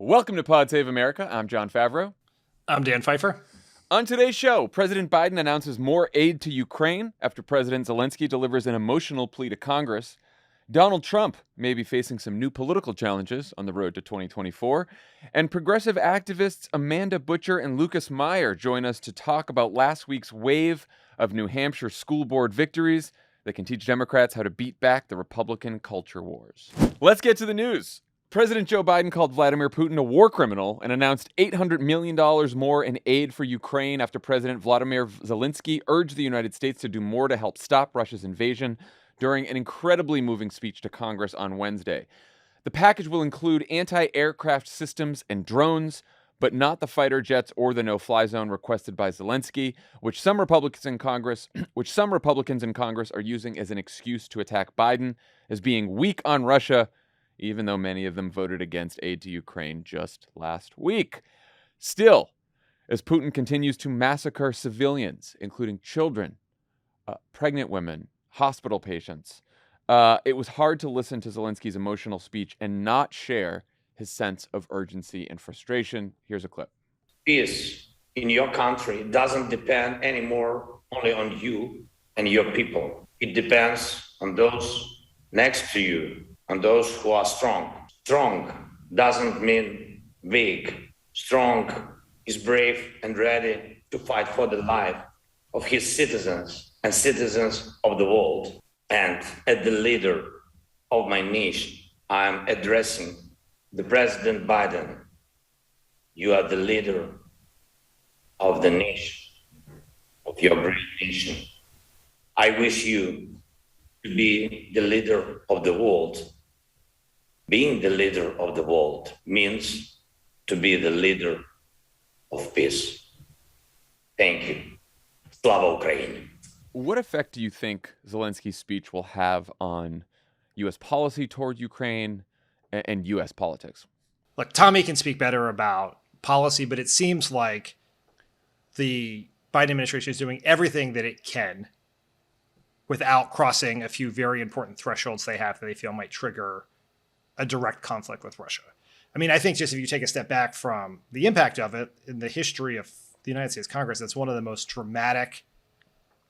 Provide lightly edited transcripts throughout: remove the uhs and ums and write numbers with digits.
Welcome to Pod Save America. I'm Jon Favreau. I'm Dan Pfeiffer. On today's show, President Biden announces more aid to Ukraine after President Zelenskyy delivers an emotional plea to Congress. Donald Trump may be facing some new political challenges on the road to 2024. And progressive activists Amanda Butcher and Lucas Meyer join us to talk about last week's wave of New Hampshire school board victories that can teach Democrats how to beat back the Republican culture wars. Let's get to the news. President Joe Biden called Vladimir Putin a war criminal and announced $800 million more in aid for Ukraine after President Vladimir Zelenskyy urged the United States to do more to help stop Russia's invasion during an incredibly moving speech to Congress on Wednesday. The package will include anti-aircraft systems and drones, but not the fighter jets or the no-fly zone requested by Zelenskyy, which some Republicans in Congress are using as an excuse to attack Biden as being weak on Russia, even though many of them voted against aid to Ukraine just last week. Still, as Putin continues to massacre civilians, including children, pregnant women, hospital patients, it was hard to listen to Zelensky's emotional speech and not share his sense of urgency and frustration. Here's a clip. Peace in your country doesn't depend anymore only on you and your people. It depends on those next to you, on those who are strong. Strong doesn't mean weak. Strong is brave and ready to fight for the life of his citizens and citizens of the world. And as the leader of my nation, I am addressing the President Biden. You are the leader of the nation, of your great nation. I wish you to be the leader of the world. Being the leader of the world means to be the leader of peace. Thank you. Slava Ukraini. What effect do you think Zelensky's speech will have on U.S. policy toward Ukraine and U.S. politics? Look, Tommy can speak better about policy, but it seems like the Biden administration is doing everything that it can without crossing a few very important thresholds they have that they feel might trigger a direct conflict with Russia. I mean, I think just if you take a step back from the impact of it in the history of the United States Congress, that's one of the most dramatic,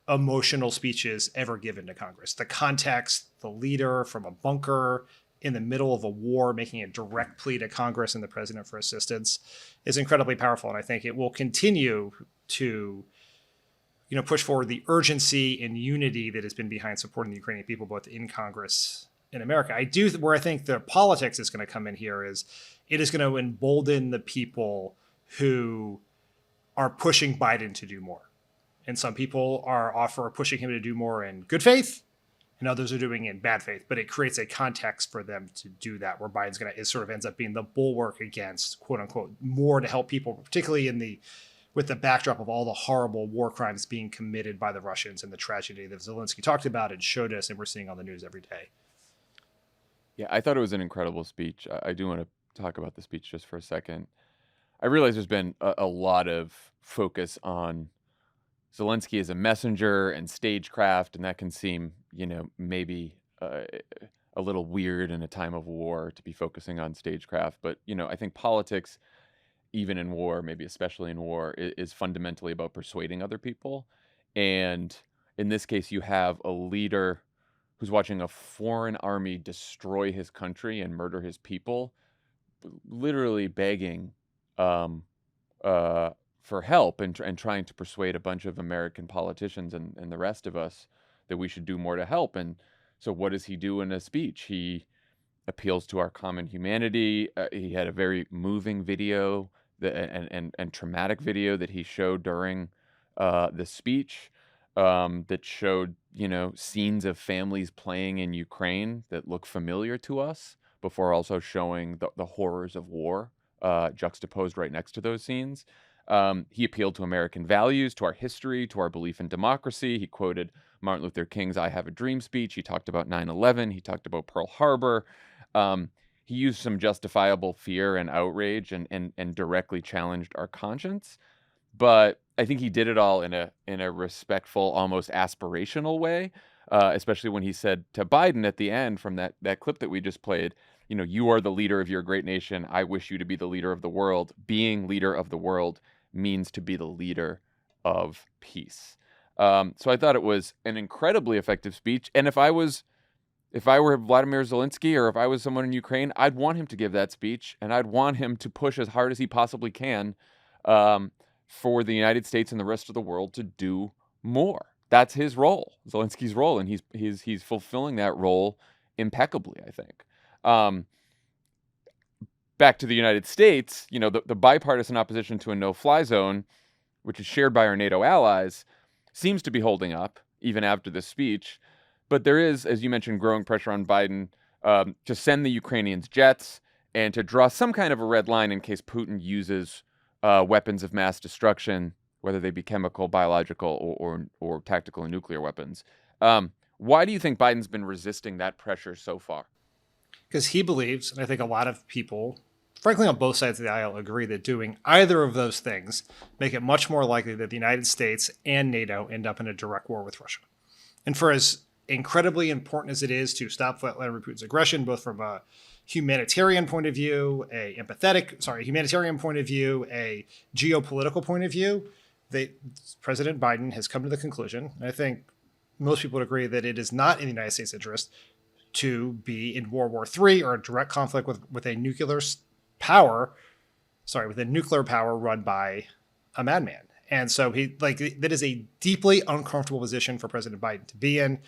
emotional speeches ever given to Congress. The context, the leader from a bunker in the middle of a war making a direct plea to Congress and the president for assistance is incredibly powerful. And I think it will continue to push forward the urgency and unity that has been behind supporting the Ukrainian people, both in Congress and America. Where I think the politics is going to come in here is it is going to embolden the people who are pushing Biden to do more. And some people are pushing him to do more in good faith, and others are doing it in bad faith. But it creates a context for them to do that, where Biden's it sort of ends up being the bulwark against, quote unquote, more to help people, particularly with the backdrop of all the horrible war crimes being committed by the Russians and the tragedy that Zelenskyy talked about and showed us, and we're seeing on the news every day. Yeah, I thought it was an incredible speech. I do want to talk about the speech just for a second. I realize there's been a lot of focus on Zelenskyy as a messenger and stagecraft, and that can seem, maybe a little weird in a time of war to be focusing on stagecraft. But, I think politics, even in war, maybe especially in war, is fundamentally about persuading other people. And in this case, you have a leader who's watching a foreign army destroy his country and murder his people, literally begging for help and trying to persuade a bunch of American politicians and the rest of us that we should do more to help. And so what does he do in a speech? He appeals to our common humanity. He had a very moving video and traumatic video that he showed during the speech that showed, scenes of families playing in Ukraine that look familiar to us, before also showing the horrors of war juxtaposed right next to those scenes. He appealed to American values, to our history, to our belief in democracy. He quoted Martin Luther King's I Have a Dream speech. He talked about 9/11. He talked about Pearl Harbor. He used some justifiable fear and outrage and directly challenged our conscience. But I think he did it all in a respectful, almost aspirational way, especially when he said to Biden at the end from that clip that we just played, you are the leader of your great nation. I wish you to be the leader of the world. Being leader of the world means to be the leader of peace. So I thought it was an incredibly effective speech. And if I were Vladimir Zelenskyy, or if I was someone in Ukraine, I'd want him to give that speech, and I'd want him to push as hard as he possibly can for the United States and the rest of the world to do more. That's his role, Zelensky's role, and he's fulfilling that role impeccably, I think. Back to the United States, the bipartisan opposition to a no-fly zone, which is shared by our NATO allies, seems to be holding up even after this speech. But there is, as you mentioned, growing pressure on Biden to send the Ukrainians jets and to draw some kind of a red line in case Putin uses weapons of mass destruction, whether they be chemical, biological, or tactical and nuclear weapons. Why do you think Biden's been resisting that pressure so far? Because he believes, and I think a lot of people, frankly, on both sides of the aisle, agree that doing either of those things make it much more likely that the United States and NATO end up in a direct war with Russia. And for as incredibly important as it is to stop Vladimir Putin's aggression, both from a humanitarian point of view, a geopolitical point of view, President Biden has come to the conclusion, and I think most people would agree, that it is not in the United States' interest to be in World War III or a direct conflict with a nuclear power run by a madman. And so that is a deeply uncomfortable position for President Biden to be in.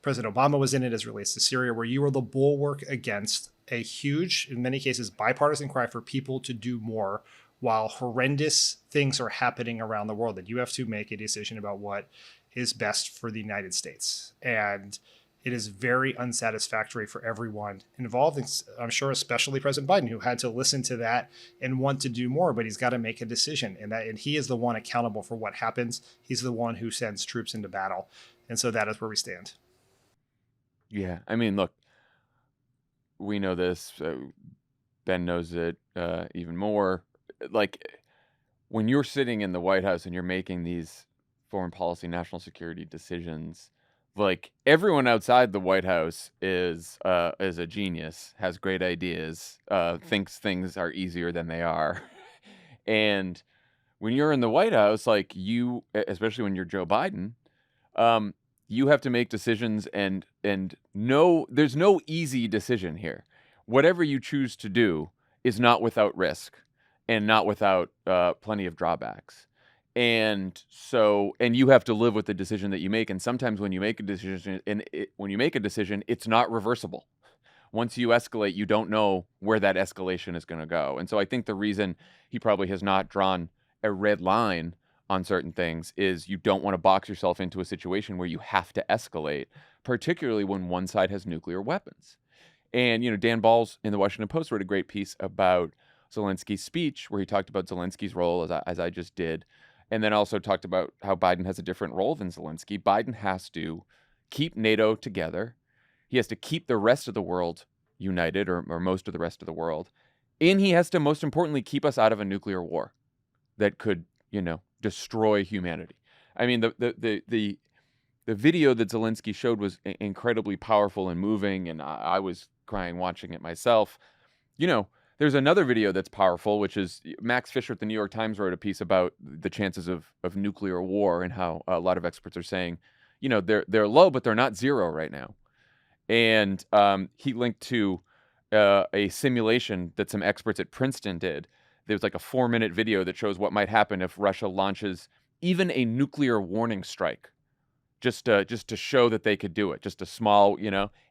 President Obama was in it as it relates to Syria, where you are the bulwark against a huge, in many cases, bipartisan cry for people to do more while horrendous things are happening around the world, that you have to make a decision about what is best for the United States. And it is very unsatisfactory for everyone involved, and I'm sure especially President Biden, who had to listen to that and want to do more, but he's got to make a decision, and he is the one accountable for what happens. He's the one who sends troops into battle. And so that is where we stand. Yeah, I mean, look, we know this. Ben knows it even more. Like, when you're sitting in the White House and you're making these foreign policy, national security decisions, like, everyone outside the White House is a genius, has great ideas, thinks things are easier than they are. And when you're in the White House, like, especially when you're Joe Biden, you have to make decisions, and there's no easy decision here. Whatever you choose to do is not without risk and not without plenty of drawbacks. And you have to live with the decision that you make. And sometimes when you make a decision, it's not reversible. Once you escalate, you don't know where that escalation is going to go. And so I think the reason he probably has not drawn a red line on certain things is you don't want to box yourself into a situation where you have to escalate, particularly when one side has nuclear weapons. And, Dan Balls in the Washington Post wrote a great piece about Zelensky's speech, where he talked about Zelensky's role, as I just did, and then also talked about how Biden has a different role than Zelenskyy. Biden has to keep NATO together. He has to keep the rest of the world united, or most of the rest of the world. And he has to, most importantly, keep us out of a nuclear war that could, destroy humanity. I mean, the video that Zelenskyy showed was incredibly powerful and moving, and I was crying watching it myself. There's another video that's powerful, which is Max Fisher at the New York Times wrote a piece about the chances of nuclear war, and how a lot of experts are saying, they're low, but they're not zero right now. And he linked to a simulation that some experts at Princeton did. There's like a 4-minute video that shows what might happen if Russia launches even a nuclear warning strike, just to show that they could do it, just a small,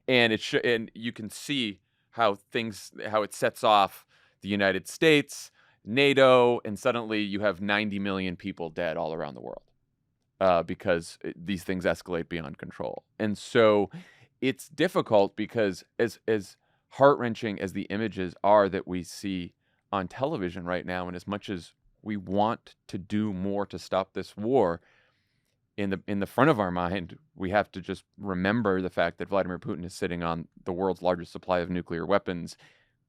and and you can see how it sets off the United States, NATO, and suddenly you have 90 million people dead all around the world because these things escalate beyond control. And so it's difficult because as heart-wrenching as the images are that we see on television right now, and as much as we want to do more to stop this war, in the front of our mind, we have to just remember the fact that Vladimir Putin is sitting on the world's largest supply of nuclear weapons,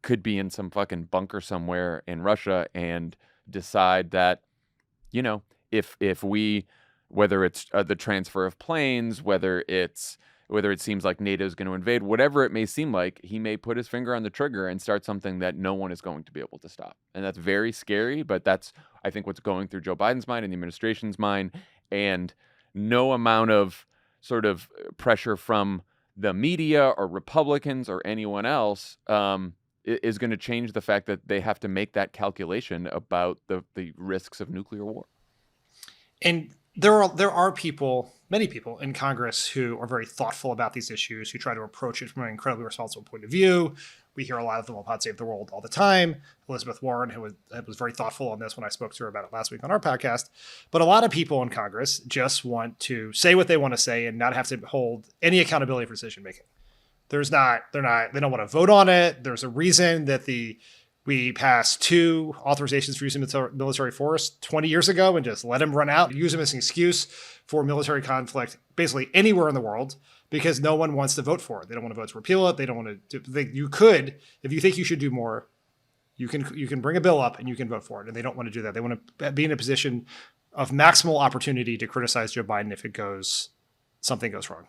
could be in some fucking bunker somewhere in Russia, and decide that, if we, whether it's the transfer of planes, whether it's whether it seems like NATO is going to invade, whatever it may seem like, he may put his finger on the trigger and start something that no one is going to be able to stop. And that's very scary, but that's, I think, what's going through Joe Biden's mind and the administration's mind. And no amount of sort of pressure from the media or Republicans or anyone else is going to change the fact that they have to make that calculation about the risks of nuclear war. And there are people, many people in Congress who are very thoughtful about these issues, who try to approach it from an incredibly responsible point of view. We hear a lot of them on Pod Save the World all the time. Elizabeth Warren, who was very thoughtful on this when I spoke to her about it last week on our podcast. But a lot of people in Congress just want to say what they want to say and not have to hold any accountability for decision making. They don't want to vote on it. There's a reason that we passed 2 authorizations for using military force 20 years ago and just let them run out, use them as an excuse for military conflict basically anywhere in the world, because no one wants to vote for it. They don't want to vote to repeal it. They don't want to. You could, if you think you should do more, you can bring a bill up and you can vote for it. And they don't want to do that. They want to be in a position of maximal opportunity to criticize Joe Biden if something goes wrong.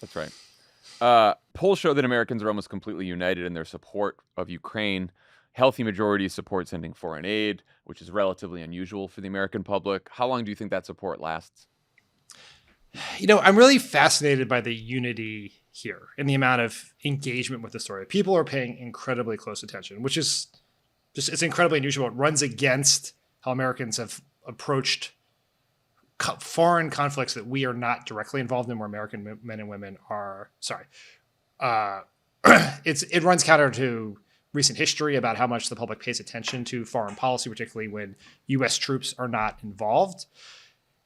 That's right. Polls show that Americans are almost completely united in their support of Ukraine. Healthy majorities support sending foreign aid, which is relatively unusual for the American public. How long do you think that support lasts? I'm really fascinated by the unity here and the amount of engagement with the story. People are paying incredibly close attention, which is it's incredibly unusual. It runs against how Americans have approached foreign conflicts that we are not directly involved in, where American men and women are. It runs counter to recent history about how much the public pays attention to foreign policy, particularly when U.S. troops are not involved.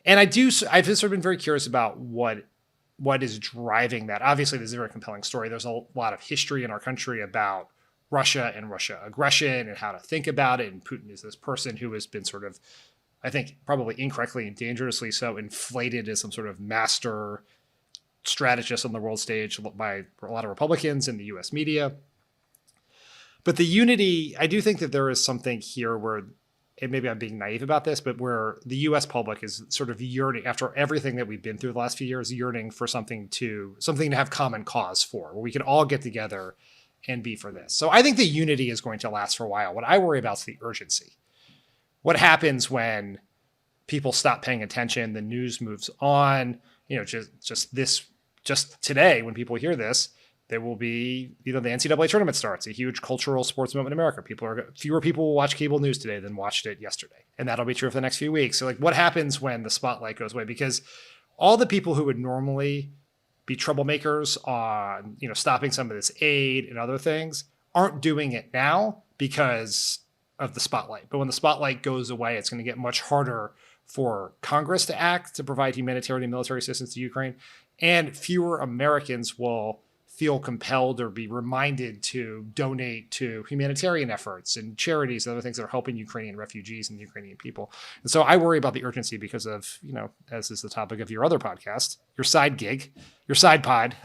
And I've just sort of been very curious about what is driving that. Obviously, this is a very compelling story. There's a lot of history in our country about Russia and Russia aggression and how to think about it. And Putin is this person who has been sort of, I think, probably incorrectly and dangerously so inflated as some sort of master strategist on the world stage by a lot of Republicans in the U.S. media. But the unity, I do think that there is something here where, and maybe I'm being naive about this, but where the U.S. public is sort of yearning, after everything that we've been through the last few years, yearning for something to have common cause for, where we can all get together and be for this. So I think the unity is going to last for a while. What I worry about is the urgency. What happens when people stop paying attention, the news moves on, just today, when people hear this, there will be, the NCAA tournament starts, a huge cultural sports moment in America. Fewer people will watch cable news today than watched it yesterday. And that'll be true for the next few weeks. So what happens when the spotlight goes away? Because all the people who would normally be troublemakers on, stopping some of this aid and other things aren't doing it now because of the spotlight. But when the spotlight goes away, it's going to get much harder for Congress to act, to provide humanitarian and military assistance to Ukraine. And fewer Americans will feel compelled or be reminded to donate to humanitarian efforts and charities and other things that are helping Ukrainian refugees and the Ukrainian people. And so I worry about the urgency because of, as is the topic of your other podcast, your side gig, your side pod,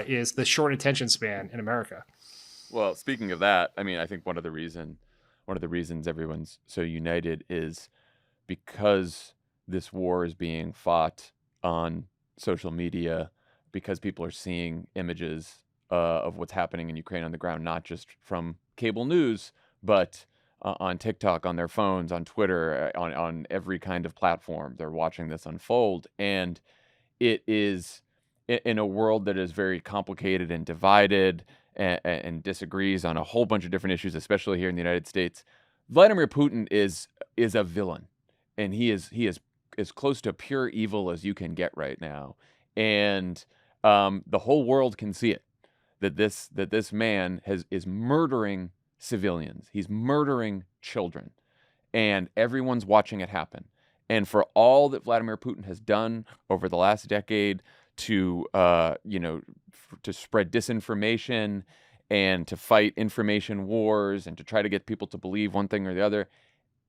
is the short attention span in America. Well, speaking of that, I think one of the reasons everyone's so united is because this war is being fought on social media, because people are seeing images of what's happening in Ukraine on the ground, not just from cable news, but on TikTok, on their phones, on Twitter, on every kind of platform. They're watching this unfold. And it is in a world that is very complicated and divided and disagrees on a whole bunch of different issues, especially here in the United States. Vladimir Putin is a villain, and he is as close to pure evil as you can get right now. And the whole world can see it, that this man is murdering civilians. He's murdering children, and everyone's watching it happen. And for all that Vladimir Putin has done over the last decade to spread disinformation and to fight information wars and to try to get people to believe one thing or the other,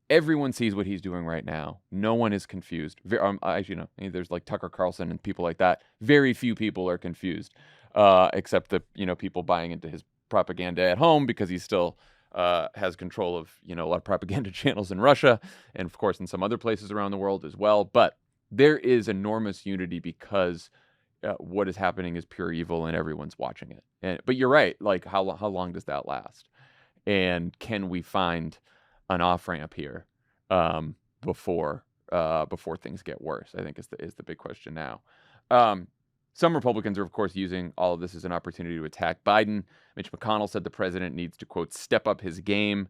everyone sees what he's doing right now. No one is confused. There's like Tucker Carlson and people like that. Very few people are confused, except the people buying into his propaganda at home, because he still has control of a lot of propaganda channels in Russia and of course in some other places around the world as well. But there is enormous unity because what is happening is pure evil and everyone's watching it. But you're right. Like, how long does that last? And can we find an off ramp here before things get worse? I think is the big question now. Some Republicans are, of course, using all of this as an opportunity to attack Biden. Mitch McConnell said the president needs to, quote, step up his game,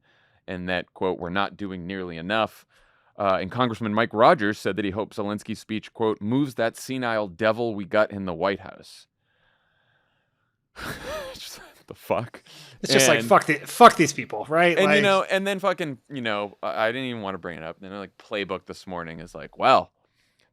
and that, quote, we're not doing nearly enough. And Congressman Mike Rogers said that he hopes Zelensky's speech, quote, moves that senile devil we got in the White House. Just, what the fuck? It's just like, fuck these people, right? And, like, and then fucking, I didn't even want to bring it up. Then, like, Playbook this morning is like, well,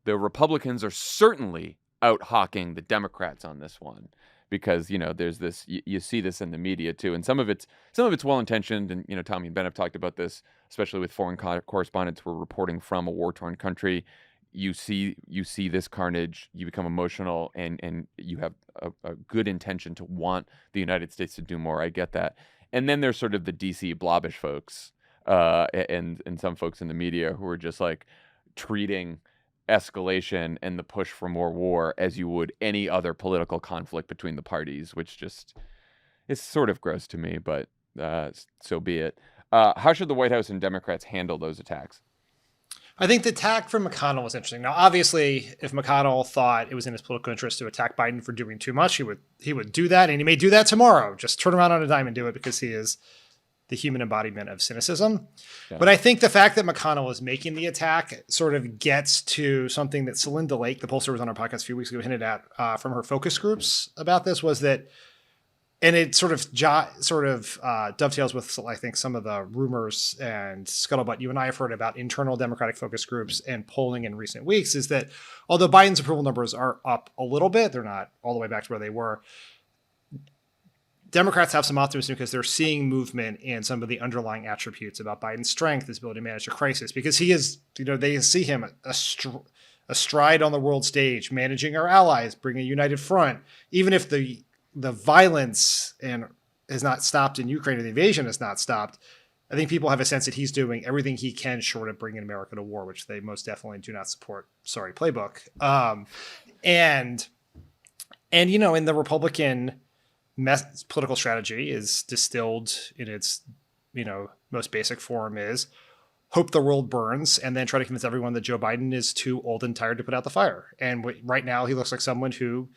the Republicans are certainly out hawking the Democrats on this one, because there's this, you see this in the media too, and some of it's well intentioned, and Tommy and Ben have talked about this, especially with foreign correspondents who are reporting from a war-torn country. You see this carnage, you become emotional, and you have a good intention to want the United States to do more. I get that. And then there's sort of the DC blobbish folks, and some folks in the media who are just like treating escalation and the push for more war as you would any other political conflict between the parties, which just is sort of gross to me, but so be it. How should the White House and Democrats handle those attacks? I think the attack from McConnell was interesting. Now, obviously, if McConnell thought it was in his political interest to attack Biden for doing too much, he would do that, and he may do that tomorrow. Just turn around on a dime and do it, because he is the human embodiment of cynicism. Yeah. But I think the fact that McConnell is making the attack sort of gets to something that Celinda Lake, the pollster was on our podcast a few weeks ago, hinted at from her focus groups about this, was that, and it sort of dovetails with, I think, some of the rumors and scuttlebutt you and I have heard about internal Democratic focus groups and polling in recent weeks, is that although Biden's approval numbers are up a little bit, they're not all the way back to where they were. Democrats have some optimism because they're seeing movement in some of the underlying attributes about Biden's strength, his ability to manage a crisis, because he is, they see him astride on the world stage, managing our allies, bringing a united front. Even if the violence has not stopped in Ukraine, and the invasion has not stopped, I think people have a sense that he's doing everything he can short of bringing America to war, which they most definitely do not support. Sorry, Playbook. And in the Republican political strategy is distilled in its, most basic form is hope the world burns and then try to convince everyone that Joe Biden is too old and tired to put out the fire. And right now he looks like someone who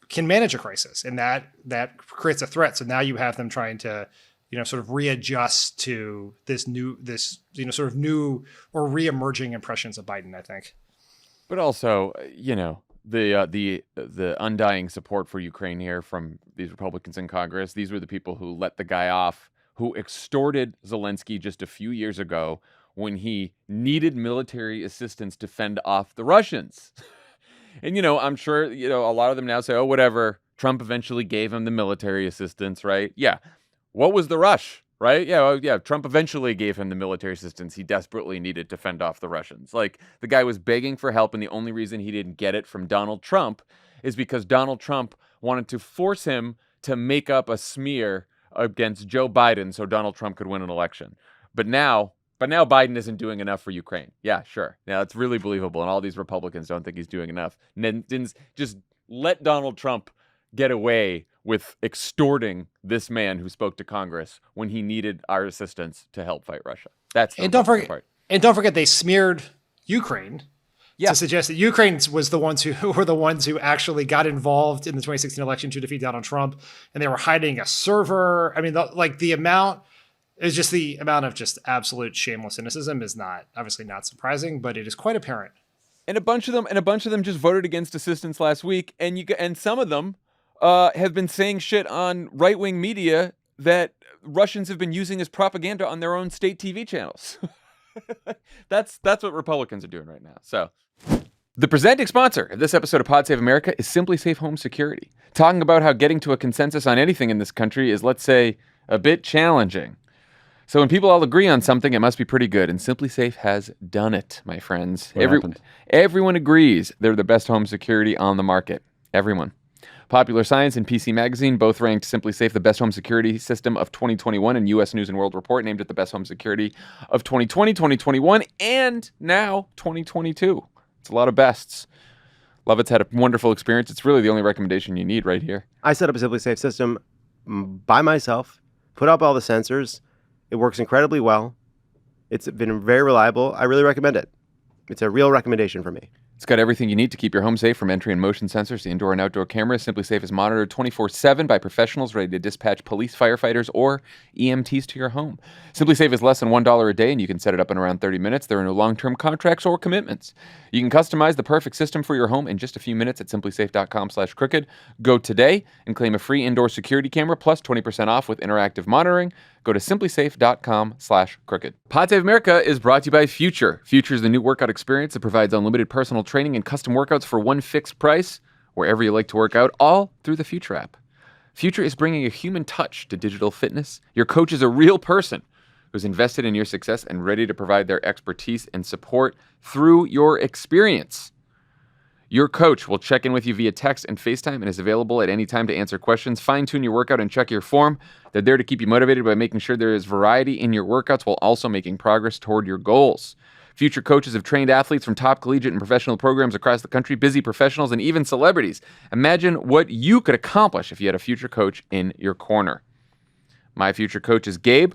can manage a crisis, and that creates a threat. So now you have them trying to, sort of readjust to this sort of new or re-emerging impressions of Biden, I think. But also, the undying support for Ukraine here from these Republicans in Congress. These were the people who let the guy off, who extorted Zelenskyy just a few years ago when he needed military assistance to fend off the Russians. And, I'm sure, a lot of them now say, oh, whatever, Trump eventually gave him the military assistance, right? Yeah. What was the rush, right? Yeah, Trump eventually gave him the military assistance he desperately needed to fend off the Russians. Like, the guy was begging for help, and the only reason he didn't get it from Donald Trump is because Donald Trump wanted to force him to make up a smear against Joe Biden so Donald Trump could win an election. But now Biden isn't doing enough for Ukraine. Yeah, sure. Yeah, that's really believable, and all these Republicans don't think he's doing enough. And then just let Donald Trump get away with extorting this man who spoke to Congress when he needed our assistance to help fight Russia. That's the part. And don't forget, they smeared Ukraine to suggest that Ukraine was the ones who actually got involved in the 2016 election to defeat Donald Trump, and they were hiding a server. I mean, the amount of just absolute shameless cynicism is obviously not surprising, but it is quite apparent. And a bunch of them just voted against assistance last week, and some of them have been saying shit on right-wing media that Russians have been using as propaganda on their own state TV channels. That's what Republicans are doing right now. So, the presenting sponsor of this episode of Pod Save America is Simply Safe Home Security, talking about how getting to a consensus on anything in this country is, let's say, a bit challenging. So when people all agree on something, it must be pretty good, and Simply Safe has done it, my friends. Everyone agrees they're the best home security on the market. Everyone. Popular Science and PC Magazine both ranked Simply Safe the best home security system of 2021, and U.S. News & World Report named it the best home security of 2020, 2021, and now 2022. It's a lot of bests. Lovett's had a wonderful experience. It's really the only recommendation you need right here. I set up a Simply Safe system by myself, put up all the sensors. It works incredibly well. It's been very reliable. I really recommend it. It's a real recommendation for me. It's got everything you need to keep your home safe, from entry and motion sensors to indoor and outdoor cameras. Simply Safe is monitored 24/7 by professionals ready to dispatch police, firefighters, or EMTs to your home. Simply Safe is less than $1 a day, and you can set it up in around 30 minutes. There are no long-term contracts or commitments. You can customize the perfect system for your home in just a few minutes at simplysafe.com/crooked. Go today and claim a free indoor security camera plus 20% off with interactive monitoring. Go to simplysafe.com/crooked. Pod Save America is brought to you by Future. Future is the new workout experience that provides unlimited personal training and custom workouts for one fixed price, wherever you like to work out, all through the Future app. Future is bringing a human touch to digital fitness. Your coach is a real person who's invested in your success and ready to provide their expertise and support through your experience. Your coach will check in with you via text and FaceTime and is available at any time to answer questions, fine-tune your workout, and check your form. They're there to keep you motivated by making sure there is variety in your workouts while also making progress toward your goals. Future coaches have trained athletes from top collegiate and professional programs across the country, busy professionals, and even celebrities. Imagine what you could accomplish if you had a Future coach in your corner. My Future coach is Gabe.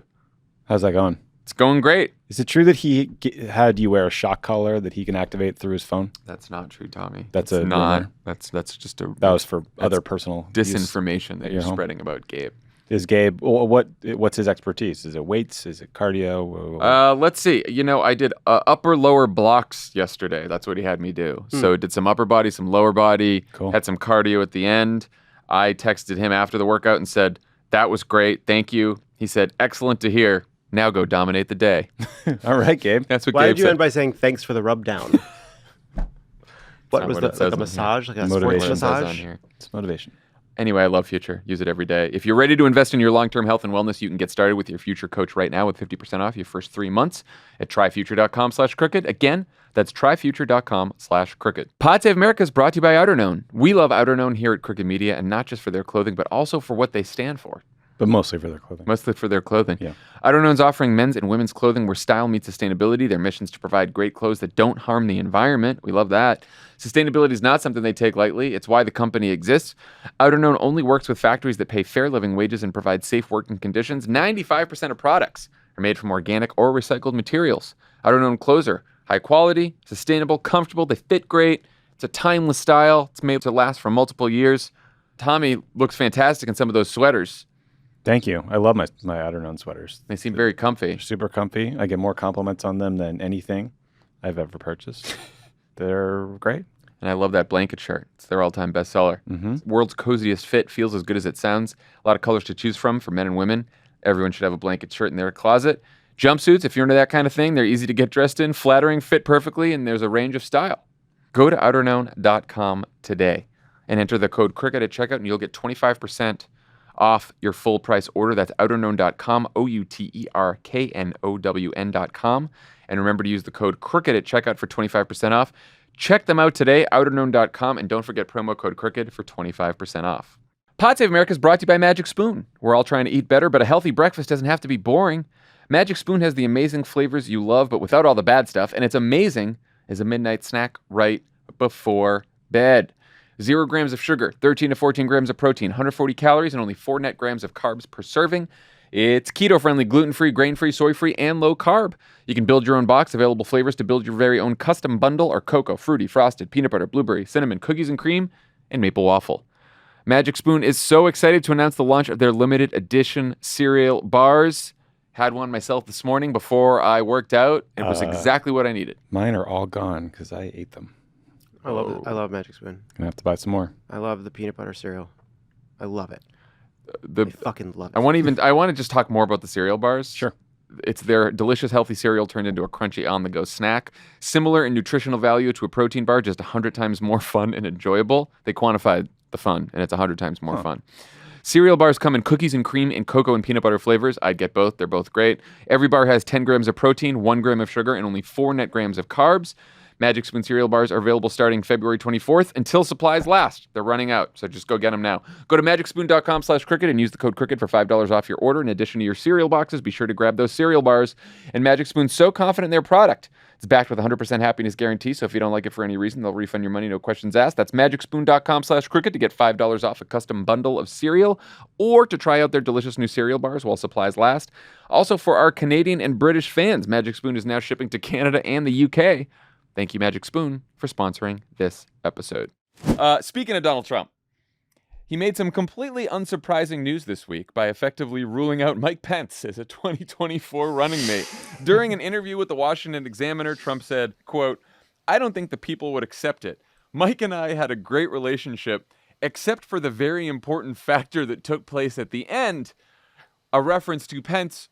How's that going? It's going great. Is it true that he had you wear a shock collar that he can activate through his phone? That's not true, Tommy. That's It's a not. rumor. That's just a. That was for that's other personal use. disinformation that you're home. spreading about Gabe. Is Gabe, what's his expertise? Is it weights? Is it cardio? Let's see. I did upper lower blocks yesterday. That's what he had me do. So did some upper body, some lower body. Cool. Had some cardio at the end. I texted him after the workout and said, "That was great. Thank you." He said, "Excellent to hear. Now go dominate the day." All right, Gabe. That's what Why Gabe did you said. end by saying thanks for the rub down? What not was what the it says like a on massage, like a Motivation. sports Says on massage? here. It's motivation. Anyway, I love Future. Use it every day. If you're ready to invest in your long-term health and wellness, you can get started with your Future coach right now with 50% off your first 3 months at tryfuture.com/crooked. Again, that's tryfuture.com/crooked. Pod Save America is brought to you by Outerknown. We love Outerknown here at Crooked Media, and not just for their clothing, but also for what they stand for. But mostly for their clothing. Mostly for their clothing. Yeah. Outerknown's offering men's and women's clothing where style meets sustainability. Their mission is to provide great clothes that don't harm the environment. We love that. Sustainability is not something they take lightly. It's why the company exists. Outerknown only works with factories that pay fair living wages and provide safe working conditions. 95% of products are made from organic or recycled materials. Outerknown clothes are high quality, sustainable, comfortable. They fit great. It's a timeless style. It's made to last for multiple years. Tommy looks fantastic in some of those sweaters. Thank you. I love my Outerknown sweaters. They seem very comfy. They're super comfy. I get more compliments on them than anything I've ever purchased. They're great. And I love that blanket shirt. It's their all-time bestseller. World's coziest fit, feels as good as it sounds. A lot of colors to choose from for men and women. Everyone should have a blanket shirt in their closet. Jumpsuits, if you're into that kind of thing, they're easy to get dressed in, flattering, fit perfectly, and there's a range of style. Go to outerknown.com today and enter the code CROOKED at checkout, and you'll get 25% off your full price order. That's outerknown.com, outerknown.com. And remember to use the code CROOKED at checkout for 25% off. Check them out today, outerknown.com, and don't forget promo code CROOKED for 25% off. Pod Save America is brought to you by Magic Spoon. We're all trying to eat better, but a healthy breakfast doesn't have to be boring. Magic Spoon has the amazing flavors you love, but without all the bad stuff, and it's amazing as a midnight snack right before bed. 0 grams of sugar, 13 to 14 grams of protein, 140 calories, and only 4 net grams of carbs per serving. It's keto-friendly, gluten-free, grain-free, soy-free, and low-carb. You can build your own box, available flavors to build your very own custom bundle are cocoa, fruity, frosted, peanut butter, blueberry, cinnamon, cookies and cream, and maple waffle. Magic Spoon is so excited to announce the launch of their limited edition cereal bars. Had one myself this morning before I worked out. It was exactly what I needed. Mine are all gone because I ate them. I love it. I love Magic Spoon. Gonna have to buy some more. I love the peanut butter cereal. I love it. The I fucking love it. I want to just talk more about the cereal bars. Sure. It's their delicious, healthy cereal turned into a crunchy on-the-go snack. Similar in nutritional value to a protein bar, just 100 times more fun and enjoyable. They quantified the fun, and it's 100 times more fun. Cereal bars come in cookies and cream and cocoa and peanut butter flavors. I'd get both. They're both great. Every bar has 10 grams of protein, 1 gram of sugar, and only 4 net grams of carbs. Magic Spoon cereal bars are available starting February 24th until supplies last. They're running out, so just go get them now. Go to magicspoon.com/cricket and use the code cricket for $5 off your order. In addition to your cereal boxes, be sure to grab those cereal bars. And Magic Spoon's so confident in their product, it's backed with a 100% happiness guarantee, so if you don't like it for any reason, they'll refund your money, no questions asked. That's magicspoon.com/cricket to get $5 off a custom bundle of cereal or to try out their delicious new cereal bars while supplies last. Also, for our Canadian and British fans, Magic Spoon is now shipping to Canada and the UK. Thank you, Magic Spoon, for sponsoring this episode. Speaking of Donald Trump, he made some completely unsurprising news this week by effectively ruling out Mike Pence as a 2024 running mate. During an interview with the Washington Examiner, Trump said, quote, "I don't think the people would accept it. Mike and I had a great relationship, except for the very important factor that took place at the end," a reference to Pence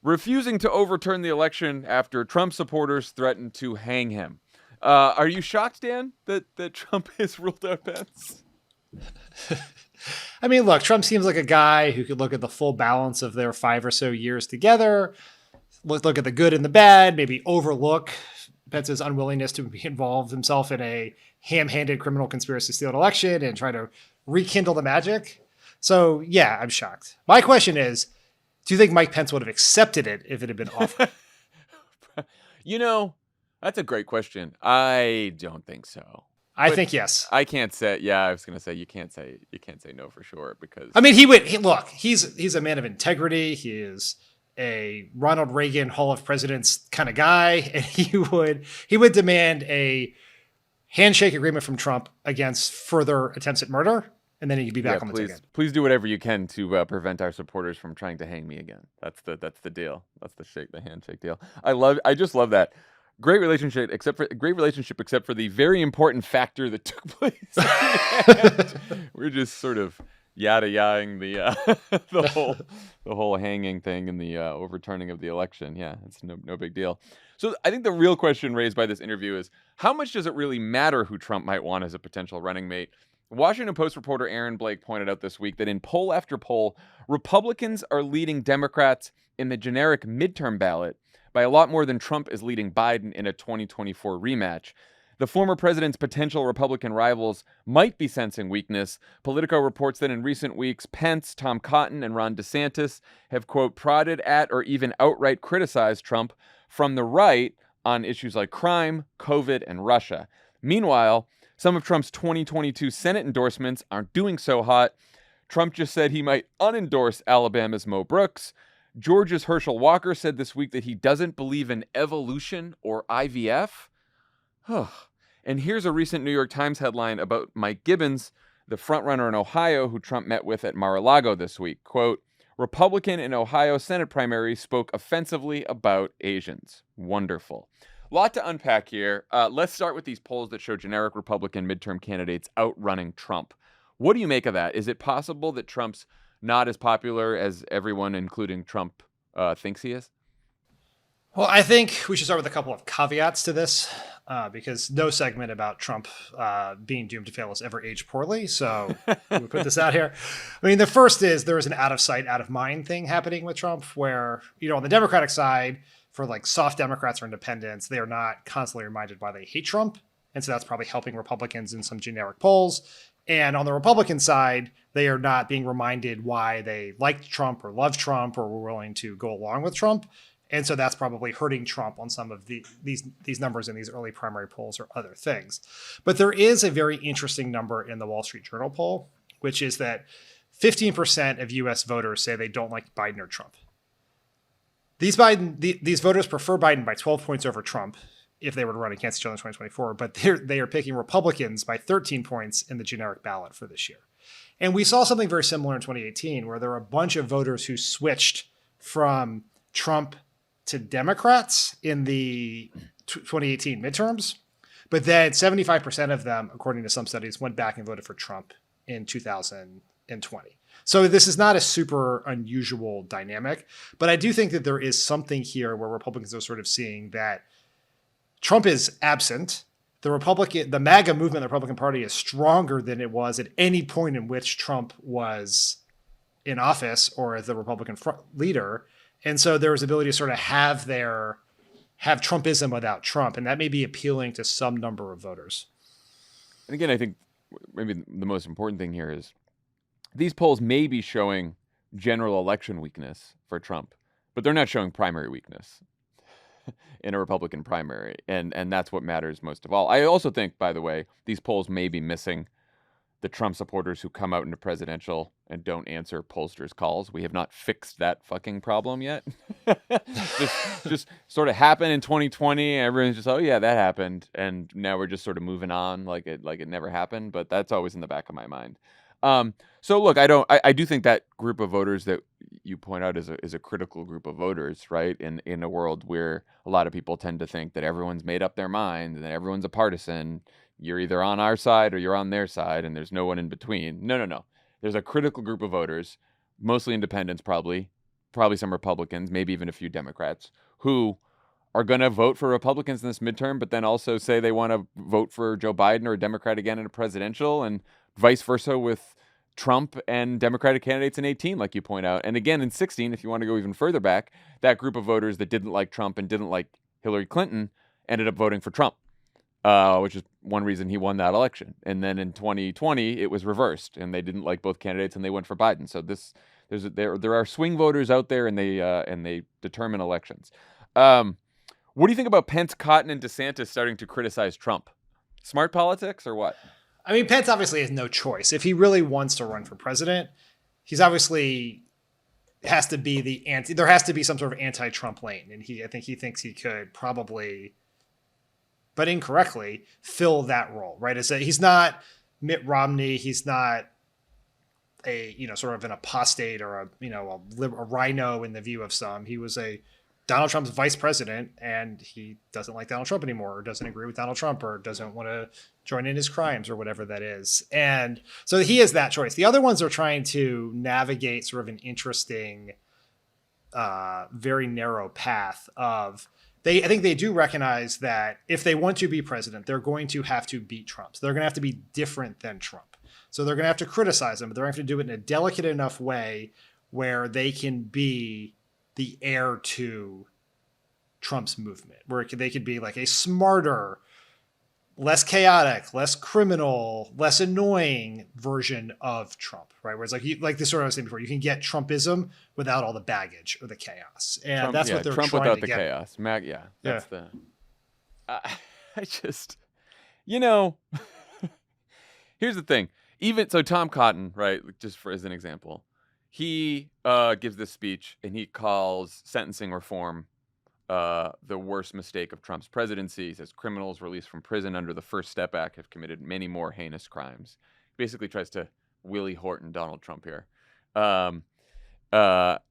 refusing to overturn the election after Trump supporters threatened to hang him. Are you shocked, Dan, that Trump has ruled out Pence? I mean, look, Trump seems like a guy who could look at the full balance of their 5 or so years together, look at the good and the bad, maybe overlook Pence's unwillingness to involve himself in a ham-handed criminal conspiracy to steal an election and try to rekindle the magic. So, yeah, I'm shocked. My question is, do you think Mike Pence would have accepted it if it had been offered? That's a great question. I don't think so. I think yes. I can't say. Yeah, I was going to say you can't say no for sure because I mean he would. Look, he's a man of integrity. He is a Ronald Reagan Hall of Presidents kind of guy, and he would demand a handshake agreement from Trump against further attempts at murder, and then he'd be back on the ticket. Please do whatever you can to prevent our supporters from trying to hang me again. That's the deal. That's the handshake deal. I just love that. Great relationship, except for the very important factor that took place. We're just sort of yada-yaing the whole hanging thing and the overturning of the election. Yeah, it's no big deal. So I think the real question raised by this interview is how much does it really matter who Trump might want as a potential running mate? Washington Post reporter Aaron Blake pointed out this week that in poll after poll, Republicans are leading Democrats in the generic midterm ballot by a lot more than Trump is leading Biden in a 2024 rematch. The former president's potential Republican rivals might be sensing weakness. Politico reports that in recent weeks, Pence, Tom Cotton, and Ron DeSantis have, quote, prodded at or even outright criticized Trump from the right on issues like crime, COVID, and Russia. Meanwhile, some of Trump's 2022 Senate endorsements aren't doing so hot. Trump just said he might unendorse Alabama's Mo Brooks. Georgia's Herschel Walker said this week that he doesn't believe in evolution or IVF. And here's a recent New York Times headline about Mike Gibbons, the frontrunner in Ohio who Trump met with at Mar-a-Lago this week. Quote, Republican in Ohio Senate primary spoke offensively about Asians. Wonderful. Lot to unpack here. Let's start with these polls that show generic Republican midterm candidates outrunning Trump. What do you make of that? Is it possible that Trump's not as popular as everyone, including Trump, thinks he is? Well, I think we should start with a couple of caveats to this, because no segment about Trump being doomed to fail has ever aged poorly. So we put this out here. I mean, the first is there is an out of sight, out of mind thing happening with Trump where, on the Democratic side, for like soft Democrats or independents, they are not constantly reminded why they hate Trump. And so that's probably helping Republicans in some generic polls. And on the Republican side, they are not being reminded why they liked Trump or loved Trump or were willing to go along with Trump. And so that's probably hurting Trump on some of these numbers in these early primary polls or other things. But there is a very interesting number in the Wall Street Journal poll, which is that 15% of U.S. voters say they don't like Biden or Trump. These voters prefer Biden by 12 points over Trump if they were to run against each other in 2024, but they are picking Republicans by 13 points in the generic ballot for this year. And we saw something very similar in 2018, where there were a bunch of voters who switched from Trump to Democrats in the 2018 midterms, but then 75% of them, according to some studies, went back and voted for Trump in 2020. So this is not a super unusual dynamic, but I do think that there is something here where Republicans are sort of seeing that Trump is absent. The MAGA movement, the Republican Party, is stronger than it was at any point in which Trump was in office or as the Republican leader. And so there was ability to sort of have have Trumpism without Trump, and that may be appealing to some number of voters. And again, I think maybe the most important thing here is these polls may be showing general election weakness for Trump, but they're not showing primary weakness in a Republican primary. And that's what matters most of all. I also think, by the way, these polls may be missing the Trump supporters who come out into presidential and don't answer pollsters' calls. We have not fixed that fucking problem yet. just sort of happened in 2020. Everyone's just, oh yeah, that happened, and now we're just sort of moving on like it never happened. But that's always in the back of my mind. So look, I do think that group of voters that you point out is a critical group of voters, right? In a world where a lot of people tend to think that everyone's made up their mind and that everyone's a partisan. You're either on our side or you're on their side, and there's no one in between. No. There's a critical group of voters, mostly independents, probably some Republicans, maybe even a few Democrats, who are going to vote for Republicans in this midterm, but then also say they want to vote for Joe Biden or a Democrat again in a presidential, and vice versa with Trump and Democratic candidates in 18, like you point out. And again, in 16, if you want to go even further back, that group of voters that didn't like Trump and didn't like Hillary Clinton ended up voting for Trump. Which is one reason he won that election. And then in 2020, it was reversed, and they didn't like both candidates, and they went for Biden. So there are swing voters out there, and they determine elections. What do you think about Pence, Cotton, and DeSantis starting to criticize Trump? Smart politics or what? I mean, Pence obviously has no choice. If he really wants to run for president, he's obviously has to be there has to be some sort of anti-Trump lane, and I think he thinks he could probably, but incorrectly, fill that role, right? He's not Mitt Romney. He's not a, sort of an apostate or a rhino in the view of some. He was Donald Trump's vice president, and he doesn't like Donald Trump anymore, or doesn't agree with Donald Trump, or doesn't want to join in his crimes, or whatever that is. And so he has that choice. The other ones are trying to navigate sort of an interesting, very narrow path of, I think they do recognize that if they want to be president, they're going to have to beat Trump. So they're going to have to be different than Trump. So they're going to have to criticize him, but they're going to have to do it in a delicate enough way where they can be the heir to Trump's movement, where they could be like a smarter, less chaotic, less criminal, less annoying version of Trump, right? Where it's like this sort of I was saying before, you can get Trumpism without all the baggage or the chaos, and that's what they're Trump trying without to the get. chaos. That's the. I just, here's the thing. Even so, Tom Cotton, right? Just as an example, he gives this speech and he calls sentencing reform the worst mistake of Trump's presidency. He says criminals released from prison under the First Step Act have committed many more heinous crimes. Basically tries to Willie Horton Donald Trump here.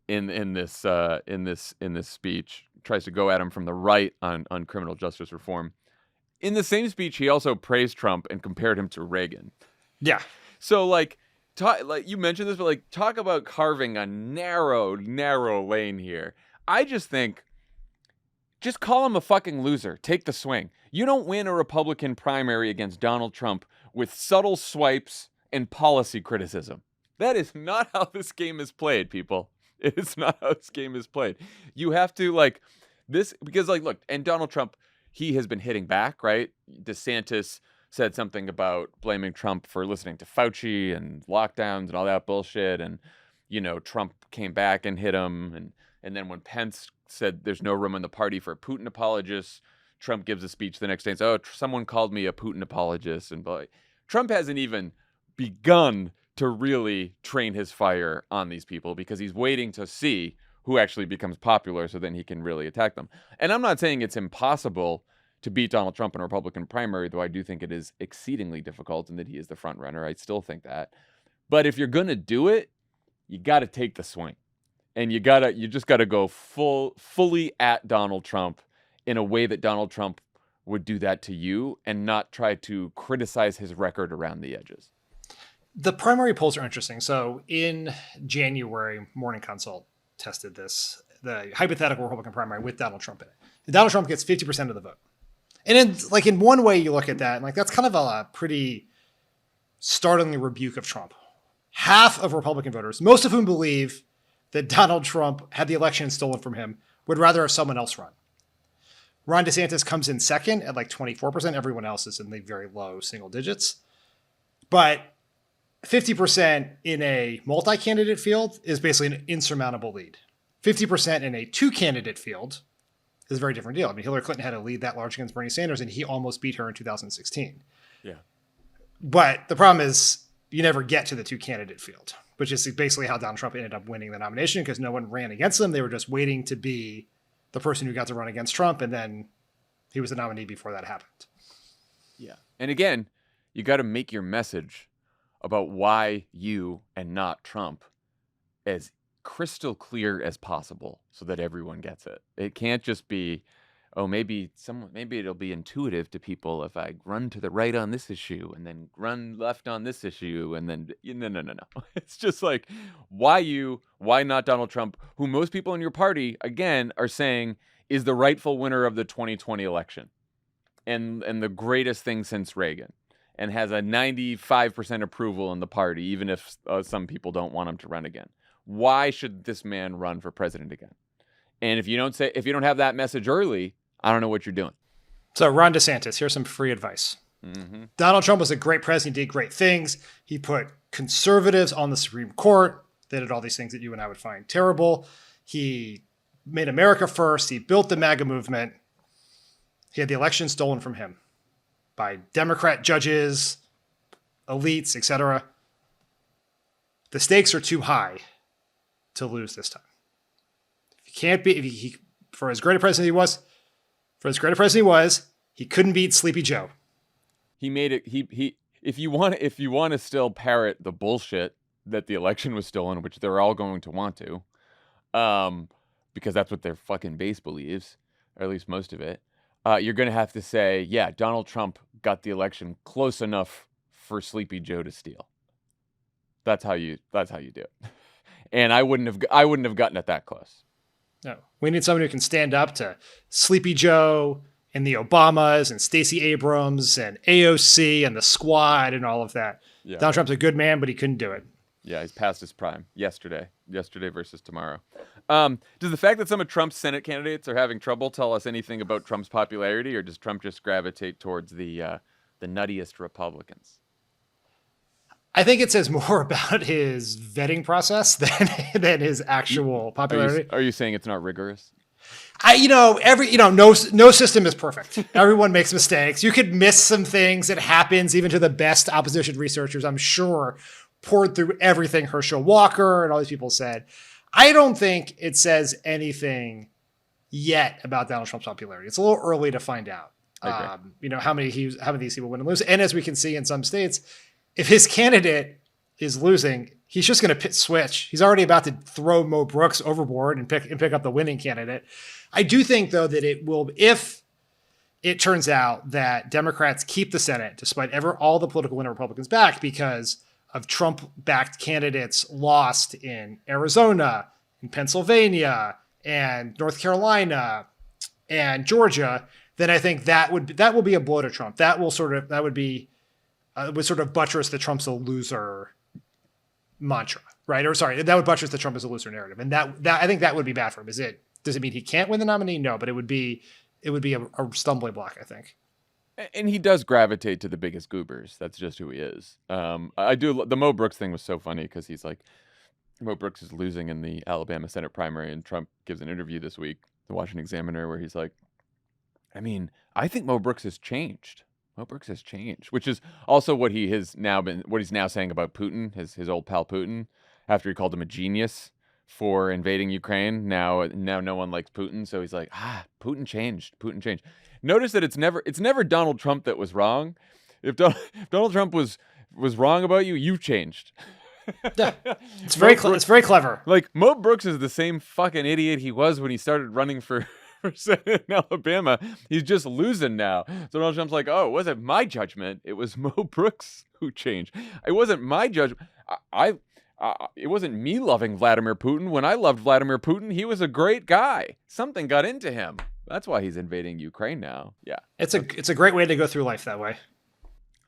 In this speech, tries to go at him from the right on criminal justice reform. In the same speech, he also praised Trump and compared him to Reagan. Yeah. So like you mentioned this, but talk about carving a narrow lane here. I just think, just call him a fucking loser. Take the swing. You don't win a Republican primary against Donald Trump with subtle swipes and policy criticism. That is not how this game is played, people. It is not how this game is played. You have to because look, and Donald Trump, he has been hitting back, right? DeSantis said something about blaming Trump for listening to Fauci and lockdowns and all that bullshit. And, Trump came back and hit him. And then when Pence said there's no room in the party for Putin apologists, Trump gives a speech the next day and says, someone called me a Putin apologist. And Trump hasn't even begun to really train his fire on these people because he's waiting to see who actually becomes popular so then he can really attack them. And I'm not saying it's impossible to beat Donald Trump in a Republican primary, though I do think it is exceedingly difficult and that he is the front runner. I still think that. But if you're going to do it, you got to take the swing. And you just got to go fully at Donald Trump in a way that Donald Trump would do that to you and not try to criticize his record around the edges. The primary polls are interesting. So in January, Morning Consult tested this, the hypothetical Republican primary with Donald Trump in it. And Donald Trump gets 50% of the vote. And in one way you look at that, and that's kind of a pretty startling rebuke of Trump. Half of Republican voters, most of whom believe that Donald Trump had the election stolen from him, would rather have someone else run. Ron DeSantis comes in second at like 24%. Everyone else is in the very low single digits. But 50% in a multi-candidate field is basically an insurmountable lead. 50% in a two-candidate field is a very different deal. I mean, Hillary Clinton had a lead that large against Bernie Sanders, and he almost beat her in 2016. Yeah. But the problem is you never get to the two-candidate field, which is basically how Donald Trump ended up winning the nomination, because no one ran against him. They were just waiting to be the person who got to run against Trump, and then he was the nominee before that happened. Yeah. And again, you got to make your message about why you and not Trump as crystal clear as possible so that everyone gets it. It can't just be, oh, maybe it'll be intuitive to people if I run to the right on this issue and then run left on this issue and then no. It's just like, why you? Why not Donald Trump, who most people in your party, again, are saying is the rightful winner of the 2020 election and the greatest thing since Reagan, and has a 95% approval in the party, even if some people don't want him to run again. Why should this man run for president again? And if you don't have that message early, I don't know what you're doing. So Ron DeSantis, here's some free advice. Mm-hmm. Donald Trump was a great president. He did great things. He put conservatives on the Supreme Court. They did all these things that you and I would find terrible. He made America first. He built the MAGA movement. He had the election stolen from him by Democrat judges, elites, etc. The stakes are too high to lose this time. For as great a president he was, he couldn't beat Sleepy Joe. He made it. If you want to still parrot the bullshit that the election was stolen, which they're all going to want to, because that's what their fucking base believes, or at least most of it. You're going to have to say, yeah, Donald Trump got the election close enough for Sleepy Joe to steal. That's how you do it. And I wouldn't have gotten it that close. No, we need someone who can stand up to Sleepy Joe and the Obamas and Stacey Abrams and AOC and the Squad and all of that. Yeah. Donald Trump's a good man, but he couldn't do it. Yeah, he's past his prime. Yesterday versus tomorrow. Does the fact that some of Trump's Senate candidates are having trouble tell us anything about Trump's popularity, or does Trump just gravitate towards the nuttiest Republicans? I think it says more about his vetting process than his actual popularity. Are you saying it's not rigorous? No system is perfect. Everyone makes mistakes. You could miss some things. It happens even to the best opposition researchers, I'm sure, poured through everything Herschel Walker and all these people said. I don't think it says anything yet about Donald Trump's popularity. It's a little early to find out. How many of these people win and lose. And as we can see in some states, if his candidate is losing, he's just going to switch. He's already about to throw Mo Brooks overboard and pick up the winning candidate. I do think, though, that it will, if it turns out that Democrats keep the Senate, despite all the political win Republicans back because of Trump-backed candidates lost in Arizona, in Pennsylvania, and North Carolina, and Georgia, then I think that will be a blow to Trump. That would sort of buttress the Trump's a loser mantra, right? Or sorry, that would buttress the Trump is a loser narrative, and that I think that would be bad for him. Does it mean he can't win the nominee? No, but it would be a stumbling block, I think. And he does gravitate to the biggest goobers. That's just who he is. The Mo Brooks thing was so funny because he's like, Mo Brooks is losing in the Alabama Senate primary, and Trump gives an interview this week, the Washington Examiner, where he's like, I think Mo Brooks has changed. Mo Brooks has changed, which is also what he's now saying about Putin, his old pal Putin, after he called him a genius for invading Ukraine. Now no one likes Putin, so he's like, Putin changed. Notice that it's never Donald Trump that was wrong. If Donald Trump was wrong about you, you've changed. Yeah, it's very clever. Like, Mo Brooks is the same fucking idiot he was when he started running for Senate in Alabama. He's just losing now. So Donald Trump's like, oh, it wasn't my judgment. It was Mo Brooks who changed. It wasn't my judgment. It wasn't me loving Vladimir Putin. When I loved Vladimir Putin, he was a great guy. Something got into him. That's why he's invading Ukraine now. Yeah. It's a great way to go through life that way.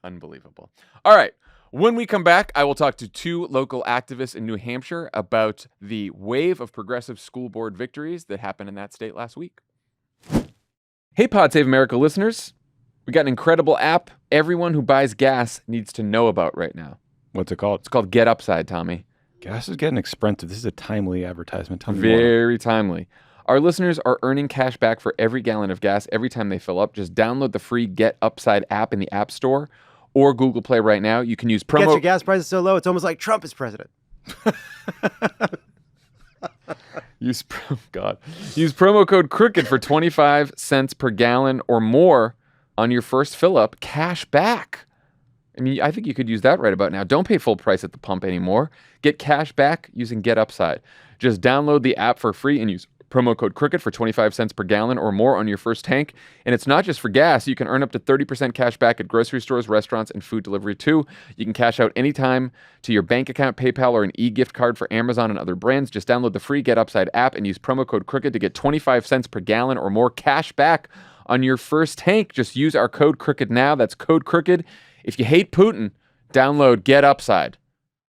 Unbelievable. All right. When we come back, I will talk to two local activists in New Hampshire about the wave of progressive school board victories that happened in that state last week. Hey, Pod Save America listeners. We got an incredible app everyone who buys gas needs to know about right now. What's it called? It's called Get Upside, Tommy. Gas is getting expensive. This is a timely advertisement. Tell me more. Very timely. Our listeners are earning cash back for every gallon of gas every time they fill up. Just download the free Get Upside app in the App Store or Google Play right now. You can use Get promo... your gas prices so low, it's almost like Trump is president. Use promo code CROOKED for 25 cents per gallon or more on your first fill up. Cash back. I mean, I think you could use that right about now. Don't pay full price at the pump anymore. Get cash back using Get Upside. Just download the app for free and use promo code CROOKED for 25 cents per gallon or more on your first tank. And it's not just for gas. You can earn up to 30% cash back at grocery stores, restaurants, and food delivery too. You can cash out anytime to your bank account, PayPal, or an e-gift card for Amazon and other brands. Just download the free Get Upside app and use promo code CROOKED to get 25 cents per gallon or more cash back on your first tank. Just use our code CROOKED now. That's code CROOKED. If you hate Putin, download Get Upside.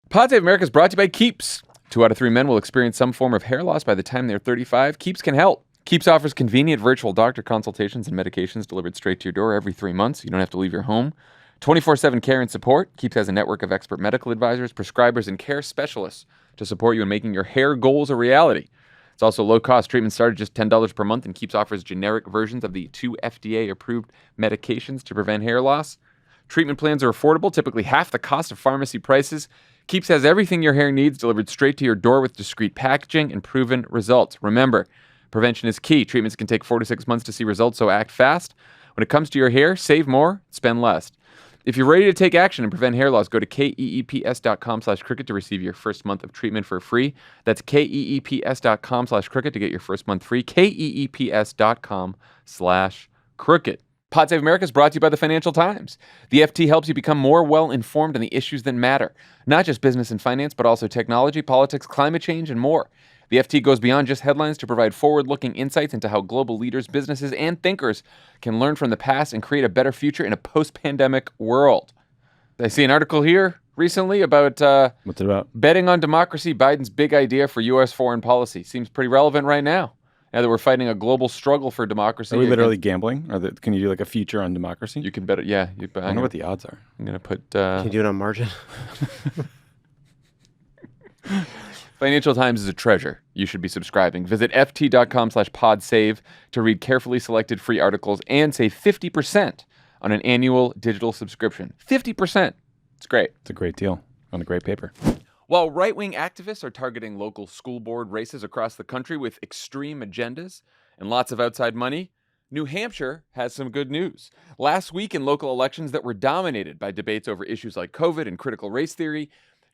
Pod Save America is brought to you by Keeps. 2 out of 3 men will experience some form of hair loss by the time they're 35. Keeps can help. Keeps offers convenient virtual doctor consultations and medications delivered straight to your door every 3 months. You don't have to leave your home. 24/7 care and support. Keeps has a network of expert medical advisors, prescribers, and care specialists to support you in making your hair goals a reality. It's also low-cost. Treatment started just $10 per month, and Keeps offers generic versions of the 2 FDA-approved medications to prevent hair loss. Treatment plans are affordable, typically half the cost of pharmacy prices. Keeps has everything your hair needs delivered straight to your door with discreet packaging and proven results. Remember, prevention is key. Treatments can take 4 to 6 months to see results, so act fast. When it comes to your hair, save more, spend less. If you're ready to take action and prevent hair loss, go to keeps.com/crooked to receive your first month of treatment for free. That's keeps.com/crooked to get your first month free. keeps.com/crooked. Pod Save America is brought to you by the Financial Times. The FT helps you become more well-informed on the issues that matter. Not just business and finance, but also technology, politics, climate change, and more. The FT goes beyond just headlines to provide forward-looking insights into how global leaders, businesses, and thinkers can learn from the past and create a better future in a post-pandemic world. I see an article here recently about What's it about? betting on democracy, Biden's big idea for U.S. foreign policy. Seems pretty relevant right now. Now that we're fighting a global struggle for democracy. Are we literally gambling? Can you do like a future on democracy? You can bet it. Yeah. I wonder what the odds are. I'm going to put... Can you do it on margin? Financial Times is a treasure. You should be subscribing. Visit ft.com/podsave to read carefully selected free articles and save 50% on an annual digital subscription. 50%. It's great. It's a great deal on a great paper. While right-wing activists are targeting local school board races across the country with extreme agendas and lots of outside money, New Hampshire has some good news. Last week in local elections that were dominated by debates over issues like COVID and critical race theory,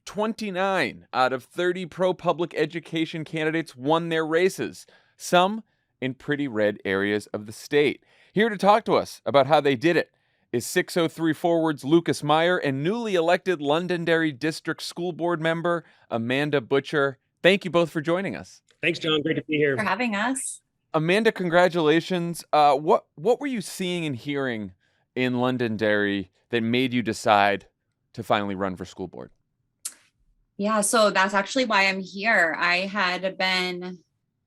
29 out of 30 pro-public education candidates won their races, some in pretty red areas of the state. Here to talk to us about how they did it is 603 Forward's Lucas Meyer and newly elected Londonderry District School Board member Amanda Butcher. Thank you both for joining us. Thanks, John. Great to be here. For having us. Amanda, congratulations. What were you seeing and hearing in Londonderry that made you decide to finally run for school board? Yeah, so that's actually why I'm here. I had been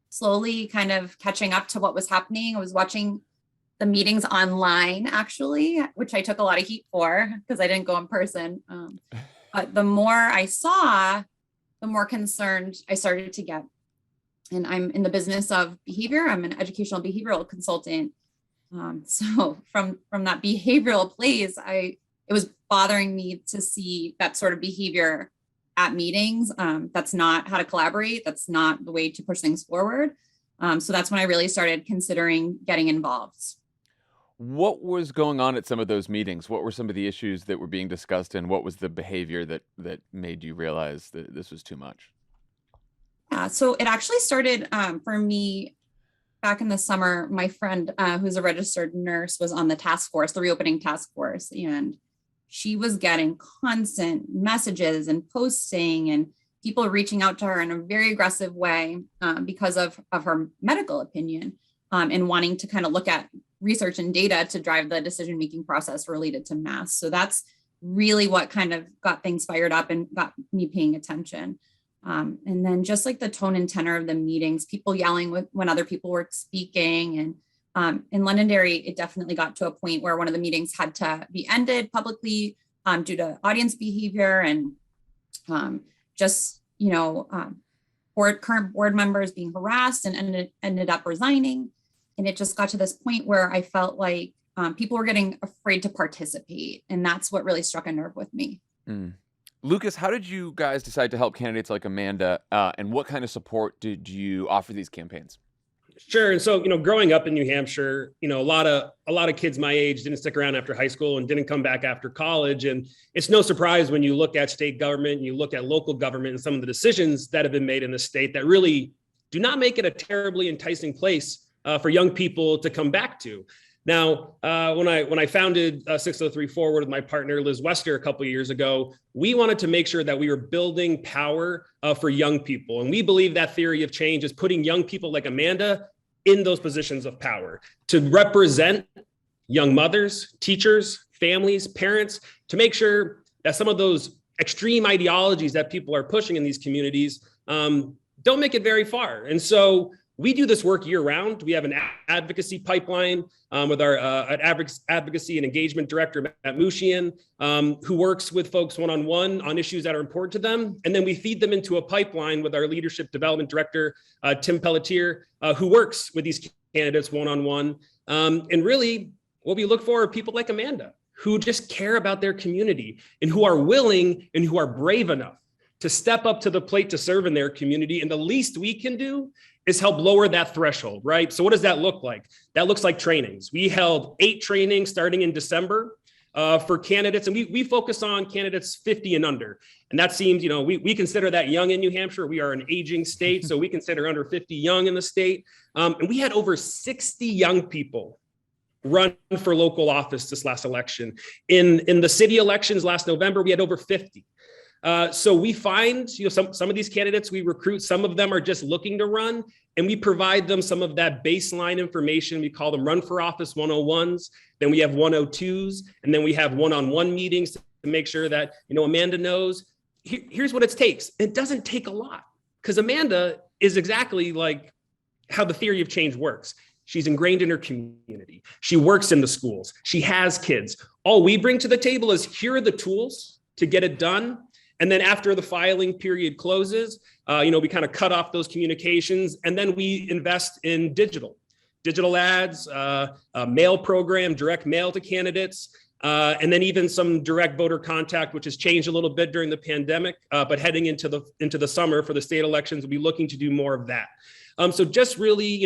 slowly kind of catching up to what was happening. I was watching the meetings online, actually, which I took a lot of heat for because I didn't go in person. But the more I saw, the more concerned I started to get. And I'm in the business of behavior. I'm an educational behavioral consultant. So from that behavioral place, it was bothering me to see that sort of behavior at meetings. That's not how to collaborate. That's not the way to push things forward. So that's when I really started considering getting involved. What was going on at some of those meetings? What were some of the issues that were being discussed, and what was the behavior that made you realize that this was too much? Yeah, so it actually started for me back in the summer. My friend, who's a registered nurse, was on the task force, the reopening task force, and she was getting constant messages and posting and people reaching out to her in a very aggressive way because of her medical opinion and wanting to kind of look at research and data to drive the decision-making process related to masks. So that's really what kind of got things fired up and got me paying attention. And then just like the tone and tenor of the meetings, people yelling when other people were speaking, and In Londonderry, it definitely got to a point where one of the meetings had to be ended publicly due to audience behavior and just, current board members being harassed and ended up resigning. And it just got to this point where I felt like people were getting afraid to participate. And that's what really struck a nerve with me. Lucas, how did you guys decide to help candidates like Amanda? And what kind of support did you offer these campaigns? Sure. And so, growing up in New Hampshire, a lot of kids my age didn't stick around after high school and didn't come back after college. And it's no surprise when you look at state government, and you look at local government and some of the decisions that have been made in the state that really do not make it a terribly enticing place for young people to come back to. Now, when I founded 603 Forward with my partner, Liz Wester, a couple of years ago, we wanted to make sure that we were building power for young people. And we believe that theory of change is putting young people like Amanda in those positions of power to represent young mothers, teachers, families, parents, to make sure that some of those extreme ideologies that people are pushing in these communities don't make it very far. And so we do this work year round. We have an advocacy pipeline with our advocacy and engagement director, Matt Mushian, who works with folks one-on-one on issues that are important to them. And then we feed them into a pipeline with our leadership development director, Tim Pelletier, who works with these candidates one-on-one. And really what we look for are people like Amanda, who just care about their community and who are willing and who are brave enough to step up to the plate to serve in their community. And the least we can do is help lower that threshold, right? So what does that look like? That looks like trainings. We held 8 trainings starting in December for candidates, and we focus on candidates 50 and under. And that seems, we consider that young in New Hampshire. We are an aging state, so we consider under 50 young in the state. And we had over 60 young people run for local office this last election. In the city elections last November, we had over 50. So we find, some of these candidates we recruit, some of them are just looking to run, and we provide them some of that baseline information. We call them run for office 101s. Then we have 102s, and then we have one-on-one meetings to make sure that, Amanda knows here's what it takes. It doesn't take a lot, because Amanda is exactly like how the theory of change works. She's ingrained in her community. She works in the schools. She has kids. All we bring to the table is here are the tools to get it done. And then after the filing period closes, we kind of cut off those communications, and then we invest in digital ads, a mail program, direct mail to candidates, and then even some direct voter contact, which has changed a little bit during the pandemic. But heading into the summer for the state elections, we'll be looking to do more of that. So just really,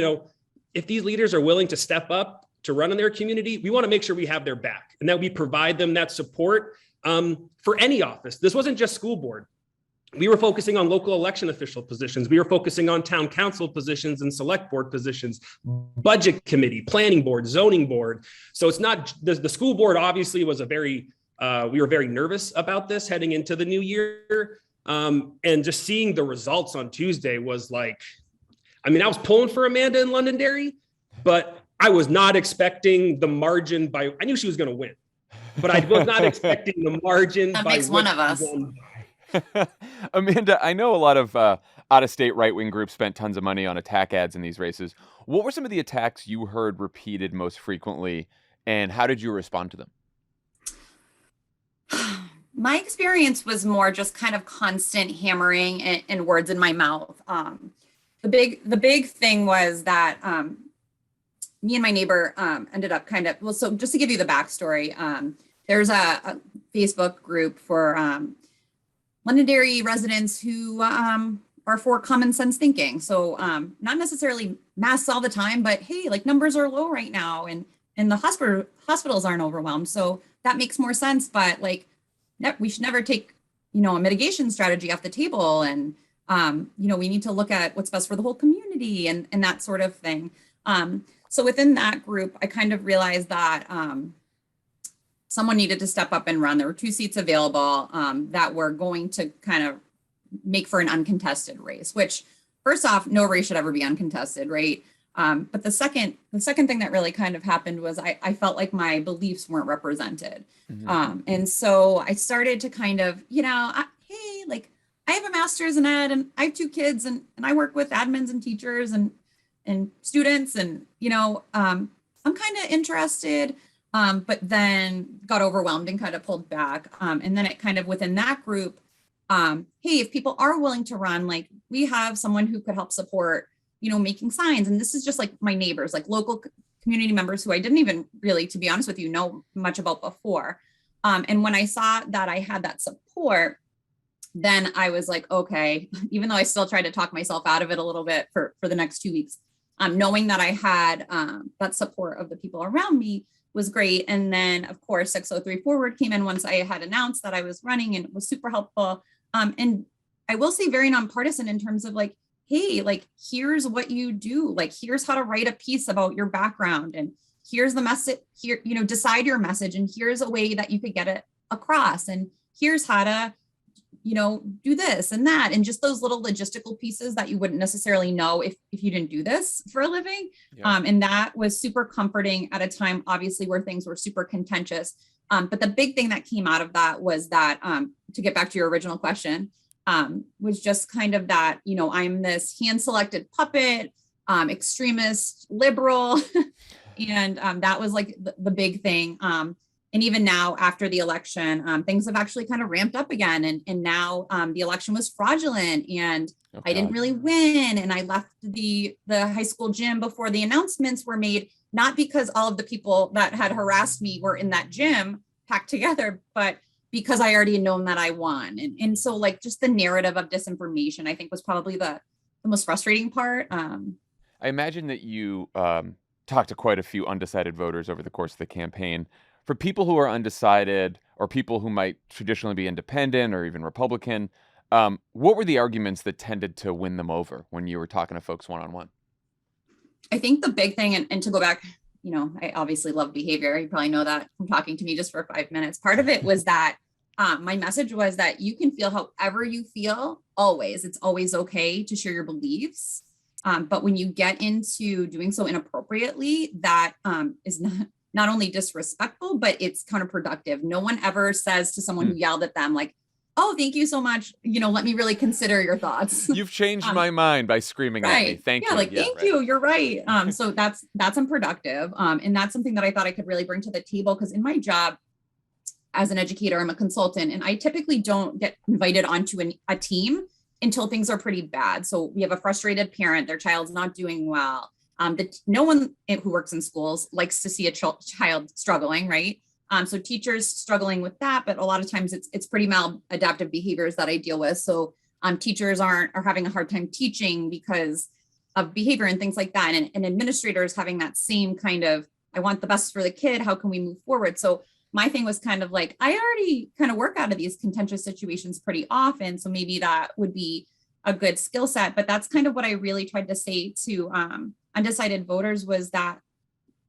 if these leaders are willing to step up to run in their community, we want to make sure we have their back and that we provide them that support. For any office. This wasn't just school board. We were focusing on local election official positions. We were focusing on town council positions and select board positions, budget committee, planning board, zoning board. So it's not, the school board obviously was we were very nervous about this heading into the new year. And just seeing the results on Tuesday was like, I was pulling for Amanda in Londonderry, but I was not expecting the margin I knew she was going to win. But I was not expecting the margin. That makes one of us. Amanda, I know a lot of out-of-state right-wing groups spent tons of money on attack ads in these races. What were some of the attacks you heard repeated most frequently, and how did you respond to them? My experience was more just kind of constant hammering and words in my mouth. The big thing was that me and my neighbor ended up so just to give you the backstory, there's a Facebook group for Londonderry residents who are for common sense thinking. So not necessarily masks all the time, but hey, like numbers are low right now and the hospitals aren't overwhelmed. So that makes more sense. But like we should never take, a mitigation strategy off the table. And, we need to look at what's best for the whole community and that sort of thing. So within that group, I kind of realized that someone needed to step up and run. There were 2 seats available that were going to kind of make for an uncontested race, which first off, no race should ever be uncontested, right? But the second thing that really kind of happened was I felt like my beliefs weren't represented. Mm-hmm. And so I started to kind of, hey, like I have a master's in ed and I have 2 kids and I work with admins and teachers and students and, I'm kind of interested, but then got overwhelmed and kind of pulled back. And then it kind of within that group, hey, if people are willing to run, like we have someone who could help support, making signs. And this is just like my neighbors, like local community members who I didn't even really, to be honest with you, know much about before. And when I saw that I had that support, then I was like, okay, even though I still tried to talk myself out of it a little bit for the next 2 weeks, knowing that I had that support of the people around me was great. And then of course, 603 Forward came in once I had announced that I was running, and it was super helpful. And I will say very nonpartisan in terms of like, hey, like, here's what you do. Like, here's how to write a piece about your background. And here's the message here, decide your message. And here's a way that you could get it across. And here's how to, do this and that. And just those little logistical pieces that you wouldn't necessarily know if you didn't do this for a living. Yeah. And that was super comforting at a time, obviously, where things were super contentious. But the big thing that came out of that was that, to get back to your original question, was just kind of that, I'm this hand-selected puppet, extremist, liberal. And that was like the big thing. And even now after the election, things have actually kind of ramped up again. And now the election was fraudulent, and I didn't really win. And I left the high school gym before the announcements were made, not because all of the people that had harassed me were in that gym packed together, but because I already had known that I won. And so like just the narrative of disinformation, I think, was probably the most frustrating part. I imagine that you talked to quite a few undecided voters over the course of the campaign. For people who are undecided, or people who might traditionally be independent or even Republican, what were the arguments that tended to win them over when you were talking to folks one-on-one? I think the big thing, and to go back, I obviously love behavior. You probably know that from talking to me just for 5 minutes. Part of it was that my message was that you can feel however you feel, always. It's always okay to share your beliefs. But when you get into doing so inappropriately, that is not only disrespectful, but it's counterproductive. No one ever says to someone who yelled at them, like, oh, thank you so much. Let me really consider your thoughts. You've changed my mind by screaming at me. Thank you. Thank you. You're right. So that's unproductive. And that's something that I thought I could really bring to the table, because in my job as an educator, I'm a consultant, and I typically don't get invited onto a team until things are pretty bad. So we have a frustrated parent, their child's not doing well. No one who works in schools likes to see a child struggling, right? So teachers struggling with that, but a lot of times it's pretty maladaptive behaviors that I deal with. So teachers are having a hard time teaching because of behavior and things like that. And administrators having that same kind of, I want the best for the kid, how can we move forward? So my thing was kind of like, I already kind of work out of these contentious situations pretty often. So maybe that would be a good skill set. But that's kind of what I really tried to say to undecided voters, was that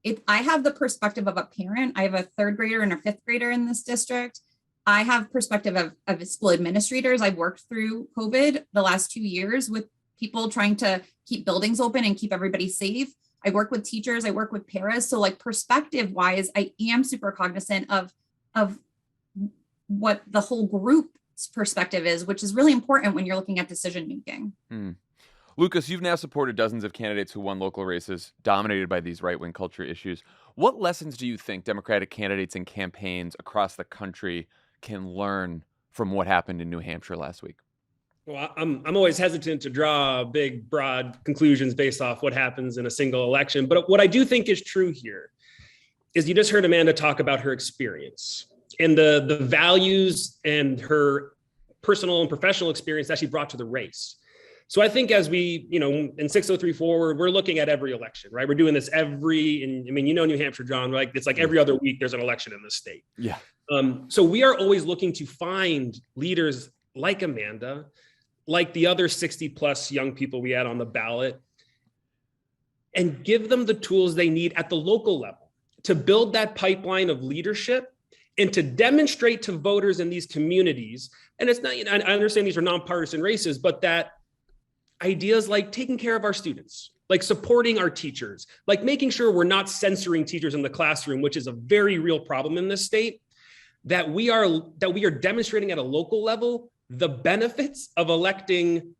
if I have the perspective of a parent, I have a 3rd grader and a 5th grader in this district. I have perspective of school administrators. I've worked through COVID the last 2 years with people trying to keep buildings open and keep everybody safe. I work with teachers, I work with paras. So like perspective wise, I am super cognizant of what the whole group's perspective is, which is really important when you're looking at decision making. Lucas, you've now supported dozens of candidates who won local races dominated by these right-wing culture issues. What lessons do you think Democratic candidates and campaigns across the country can learn from what happened in New Hampshire last week? Well, I'm always hesitant to draw big, broad conclusions based off what happens in a single election. But what I do think is true here is you just heard Amanda talk about her experience and the values and her personal and professional experience that she brought to the race. So I think as we, in 603 Forward, we're looking at every election, right? We're doing this New Hampshire, Jon, right? It's like every other week there's an election in the state. Yeah. So we are always looking to find leaders like Amanda, like the other 60 plus young people we had on the ballot, and give them the tools they need at the local level to build that pipeline of leadership and to demonstrate to voters in these communities. And it's not, I understand these are nonpartisan races, but that ideas like taking care of our students, like supporting our teachers, like making sure we're not censoring teachers in the classroom, which is a very real problem in this state, that we are demonstrating at a local level the benefits of electing,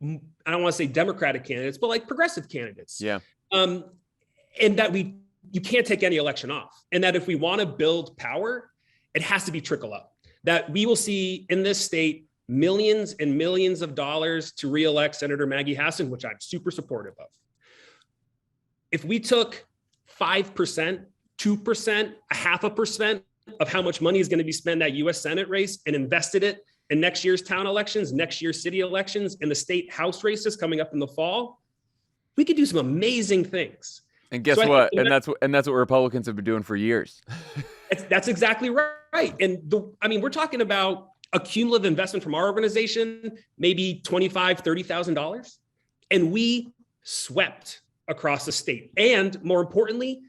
I don't want to say Democratic candidates, but like progressive candidates. Yeah. And that we you can't take any election off. And that if we want to build power, it has to be trickle up. That we will see in this state millions and millions of dollars to reelect Senator Maggie Hassan, which I'm super supportive of. If we took 5%, 2%, 0.5% of how much money is going to be spent in that US Senate race and invested it in next year's town elections, next year's city elections, and the state house races coming up in the fall, we could do some amazing things. And guess what? And that's what Republicans have been doing for years. That's exactly right. And we're talking about a cumulative investment from our organization, maybe $25,000, $30,000. And we swept across the state. And more importantly,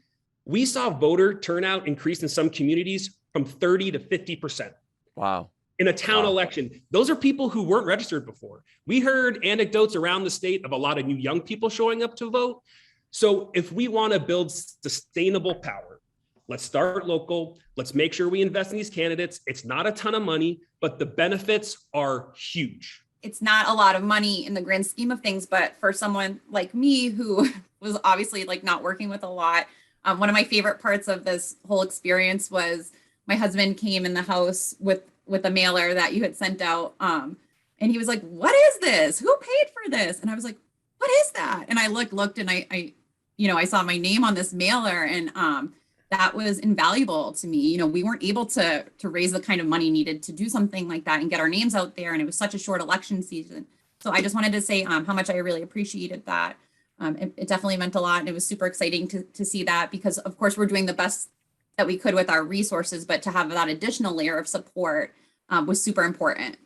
we saw voter turnout increase in some communities from 30 to 50%. Wow. In a town election. Those are people who weren't registered before. We heard anecdotes around the state of a lot of new young people showing up to vote. So if we want to build sustainable power, let's start local. Let's make sure we invest in these candidates. It's not a ton of money, but the benefits are huge. It's not a lot of money in the grand scheme of things, but for someone like me who was obviously like not working with a lot, one of my favorite parts of this whole experience was my husband came in the house with a mailer that you had sent out. And he was like, "What is this? Who paid for this?" And I was like, "What is that?" And I looked and I saw my name on this mailer, and that was invaluable to me. We weren't able to raise the kind of money needed to do something like that and get our names out there. And it was such a short election season. So I just wanted to say how much I really appreciated that. It definitely meant a lot. And it was super exciting to see that, because of course we're doing the best that we could with our resources, but to have that additional layer of support was super important.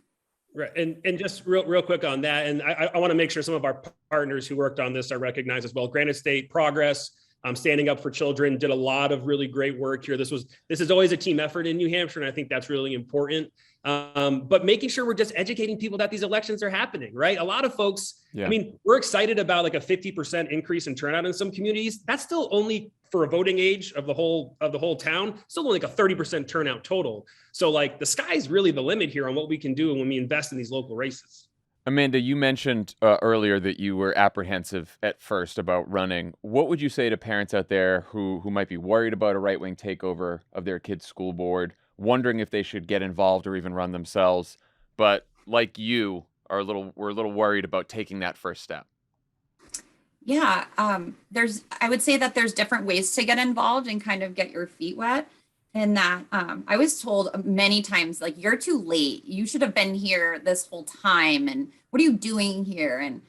Right. And just real quick on that. And I want to make sure some of our partners who worked on this are recognized as well. Granite State Progress, Standing Up for Children did a lot of really great work here. This is always a team effort in New Hampshire, and I think that's really important. But making sure we're just educating people that these elections are happening, right? A lot of folks, Yeah. We're excited about like a 50% increase in turnout in some communities. That's still only for a voting age of the whole town, still only like a 30% turnout total. So like the sky's really the limit here on what we can do when we invest in these local races. Amanda, you mentioned earlier that you were apprehensive at first about running. What would you say to parents out there who might be worried about a right-wing takeover of their kid's school board, wondering if they should get involved or even run themselves, but like you we're a little worried about taking that first step? Yeah, I would say that there's different ways to get involved and kind of get your feet wet. And that I was told many times, like, you're too late. You should have been here this whole time. And what are you doing here? And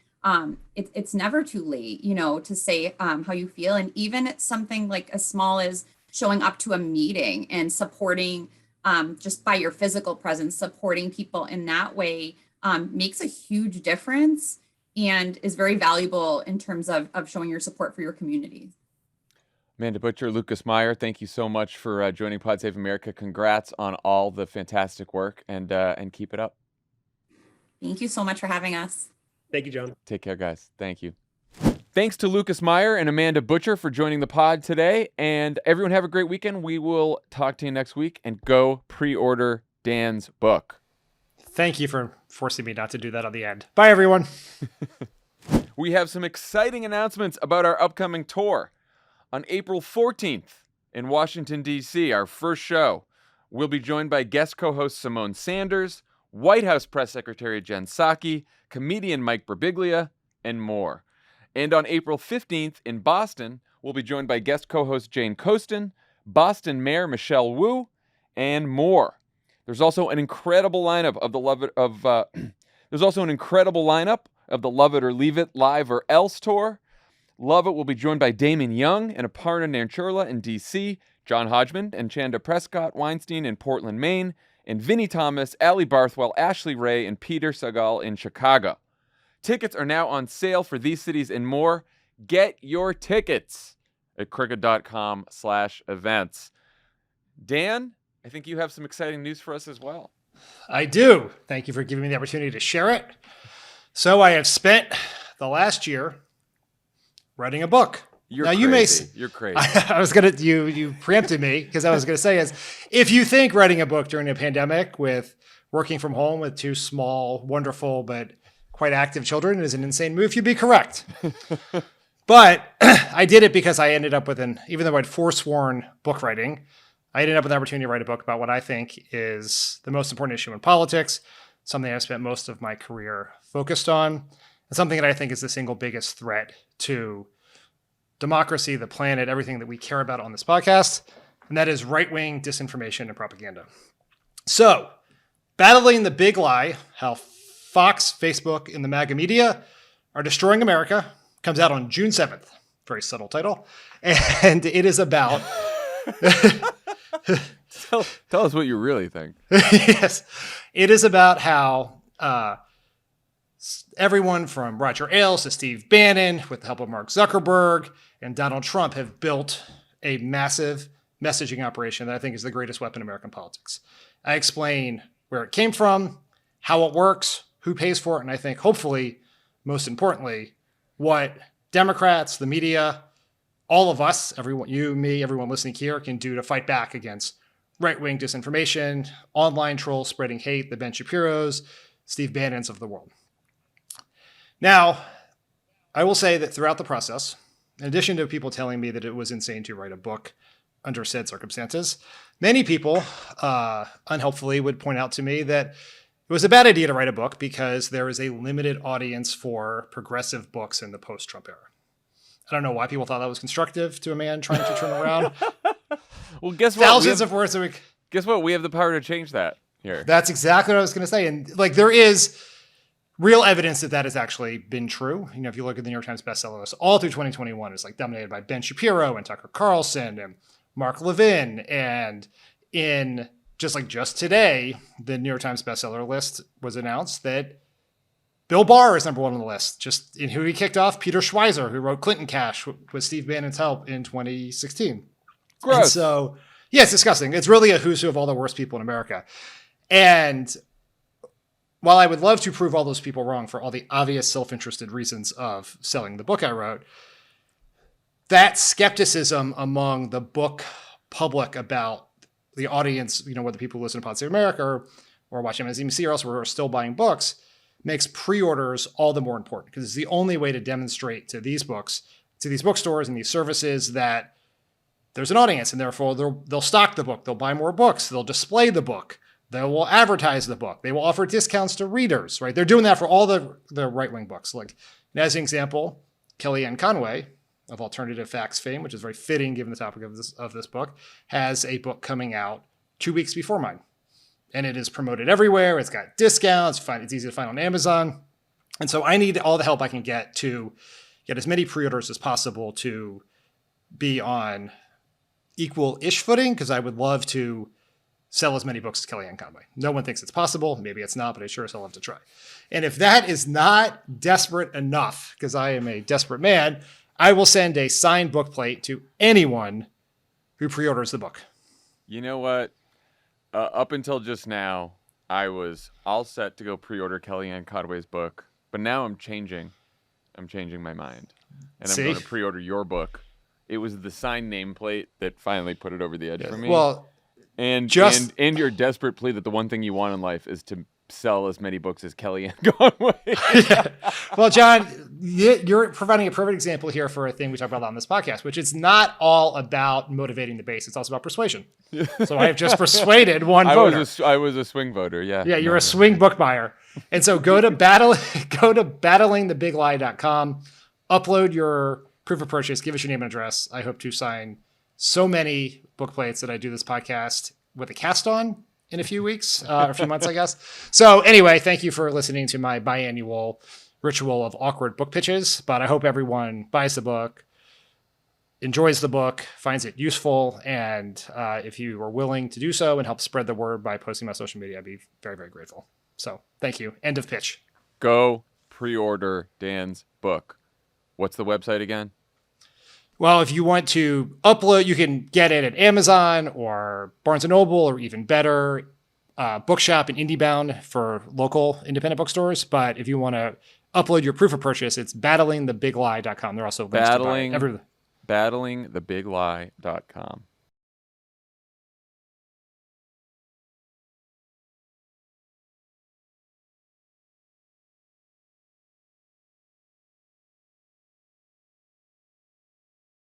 it's never too late, to say how you feel. And even it's something like as small as showing up to a meeting and supporting just by your physical presence, supporting people in that way makes a huge difference and is very valuable in terms of showing your support for your community. Amanda Butcher, Lucas Meyer, thank you so much for joining Pod Save America. Congrats on all the fantastic work, and keep it up. Thank you so much for having us. Thank you, John. Take care, guys. Thank you. Thanks to Lucas Meyer and Amanda Butcher for joining the pod today. And everyone have a great weekend. We will talk to you next week, and go pre-order Dan's book. Thank you for forcing me not to do that on the end. Bye, everyone. We have some exciting announcements about our upcoming tour. On April 14th in Washington, D.C., our first show, we'll be joined by guest co-host Simone Sanders, White House Press Secretary Jen Psaki, comedian Mike Birbiglia, and more. And on April 15th in Boston, we'll be joined by guest co-host Jane Coaston, Boston Mayor Michelle Wu, and more. There's also an incredible lineup of the Love It or Leave It Live or Else tour. Lovett will be joined by Damon Young and Aparna Nancherla in D.C., John Hodgman and Chanda Prescott Weinstein in Portland, Maine, and Vinnie Thomas, Allie Barthwell, Ashley Ray, and Peter Sagal in Chicago. Tickets are now on sale for these cities and more. Get your tickets at cricket.com/events. Dan, I think you have some exciting news for us as well. I do. Thank you for giving me the opportunity to share it. So I have spent the last year writing a book. You're crazy. I was going to, you preempted me because I was going to say is, if you think writing a book during a pandemic with working from home with two small, wonderful, but quite active children is an insane move, you'd be correct. But I did it because I ended up with even though I'd forsworn book writing, I ended up with an opportunity to write a book about what I think is the most important issue in politics, something I've spent most of my career focused on, and something that I think is the single biggest threat to democracy, the planet, everything that we care about on this podcast, and that is right-wing disinformation and propaganda. So, battling the big lie, how Fox, Facebook, and the MAGA media are destroying America, comes out on June 7th. Very subtle title. And it is about... Tell us what you really think. Yes. It is about how everyone from Roger Ailes to Steve Bannon, with the help of Mark Zuckerberg and Donald Trump, have built a massive messaging operation that I think is the greatest weapon in American politics. I explain where it came from, how it works, who pays for it, and I think, hopefully, most importantly, what Democrats, the media, all of us, everyone, you, me, everyone listening here, can do to fight back against right-wing disinformation, online trolls spreading hate, the Ben Shapiros, Steve Bannons of the world. Now, I will say that throughout the process, in addition to people telling me that it was insane to write a book under said circumstances, many people, unhelpfully, would point out to me that it was a bad idea to write a book because there is a limited audience for progressive books in the post-Trump era. I don't know why people thought that was constructive to a man trying to turn around Well, guess what? thousands of words a week. Guess what? We have the power to change that here. That's exactly what I was going to say. And like, there is real evidence that that has actually been true. You know, if you look at the New York Times bestseller list, all through 2021, it's like dominated by Ben Shapiro and Tucker Carlson and Mark Levin. And in just today, the New York Times bestseller list was announced that Bill Barr is number one on the list. Just in who he kicked off, Peter Schweizer, who wrote Clinton Cash with Steve Bannon's help in 2016. Gross. And so, yeah, it's disgusting. It's really a who's who of all the worst people in America. And while I would love to prove all those people wrong for all the obvious self-interested reasons of selling the book I wrote, that skepticism among the book public about the audience, you know, whether people who listen to Pod Save America or watch MSNBC or else we're still buying books, makes pre-orders all the more important because it's the only way to demonstrate to these books, to these bookstores and these services that there's an audience, and therefore they'll stock the book, they'll buy more books, they'll display the book, they will advertise the book, they will offer discounts to readers, right? They're doing that for all the right-wing books. Like, and as an example, Kellyanne Conway of Alternative Facts fame, which is very fitting given the topic of this book, has a book coming out 2 weeks before mine. And it is promoted everywhere. It's got discounts. It's easy to find on Amazon. And so I need all the help I can get to get as many pre-orders as possible to be on equal-ish footing, because I would love to sell as many books as Kellyanne Conway. No one thinks it's possible. Maybe it's not, but I sure as hell love to try. And if that is not desperate enough, because I am a desperate man, I will send a signed book plate to anyone who pre-orders the book. You know what? Up until just now, I was all set to go pre-order Kellyanne Conway's book, but now I'm changing. I'm changing my mind, and I'm going to pre-order your book. It was the signed nameplate that finally put it over the edge for me. Well, and your desperate plea that the one thing you want in life is to sell as many books as Kellyanne Conway. Yeah. Well, John, you're providing a perfect example here for a thing we talk about on this podcast, which is not all about motivating the base. It's also about persuasion. So I have just persuaded one voter. I was a swing voter. Yeah. Yeah. You're a swing book buyer. And so go to battlingthebiglie.com, upload your proof of purchase, give us your name and address. I hope to sign so many book plates that I do this podcast with a cast on in a few weeks, or a few months, I guess. So anyway, thank you for listening to my biannual ritual of awkward book pitches, but I hope everyone buys the book, enjoys the book, finds it useful, and if you are willing to do so and help spread the word by posting my social media, I'd be very, very grateful. So thank you. End of pitch. Go pre-order Dan's book. What's the website again? Well, if you want to upload, you can get it at Amazon or Barnes & Noble, or even better, Bookshop and IndieBound for local independent bookstores. But if you want to upload your proof of purchase, it's battlingthebiglie.com. There are also links to buy everything. Battlingthebiglie.com.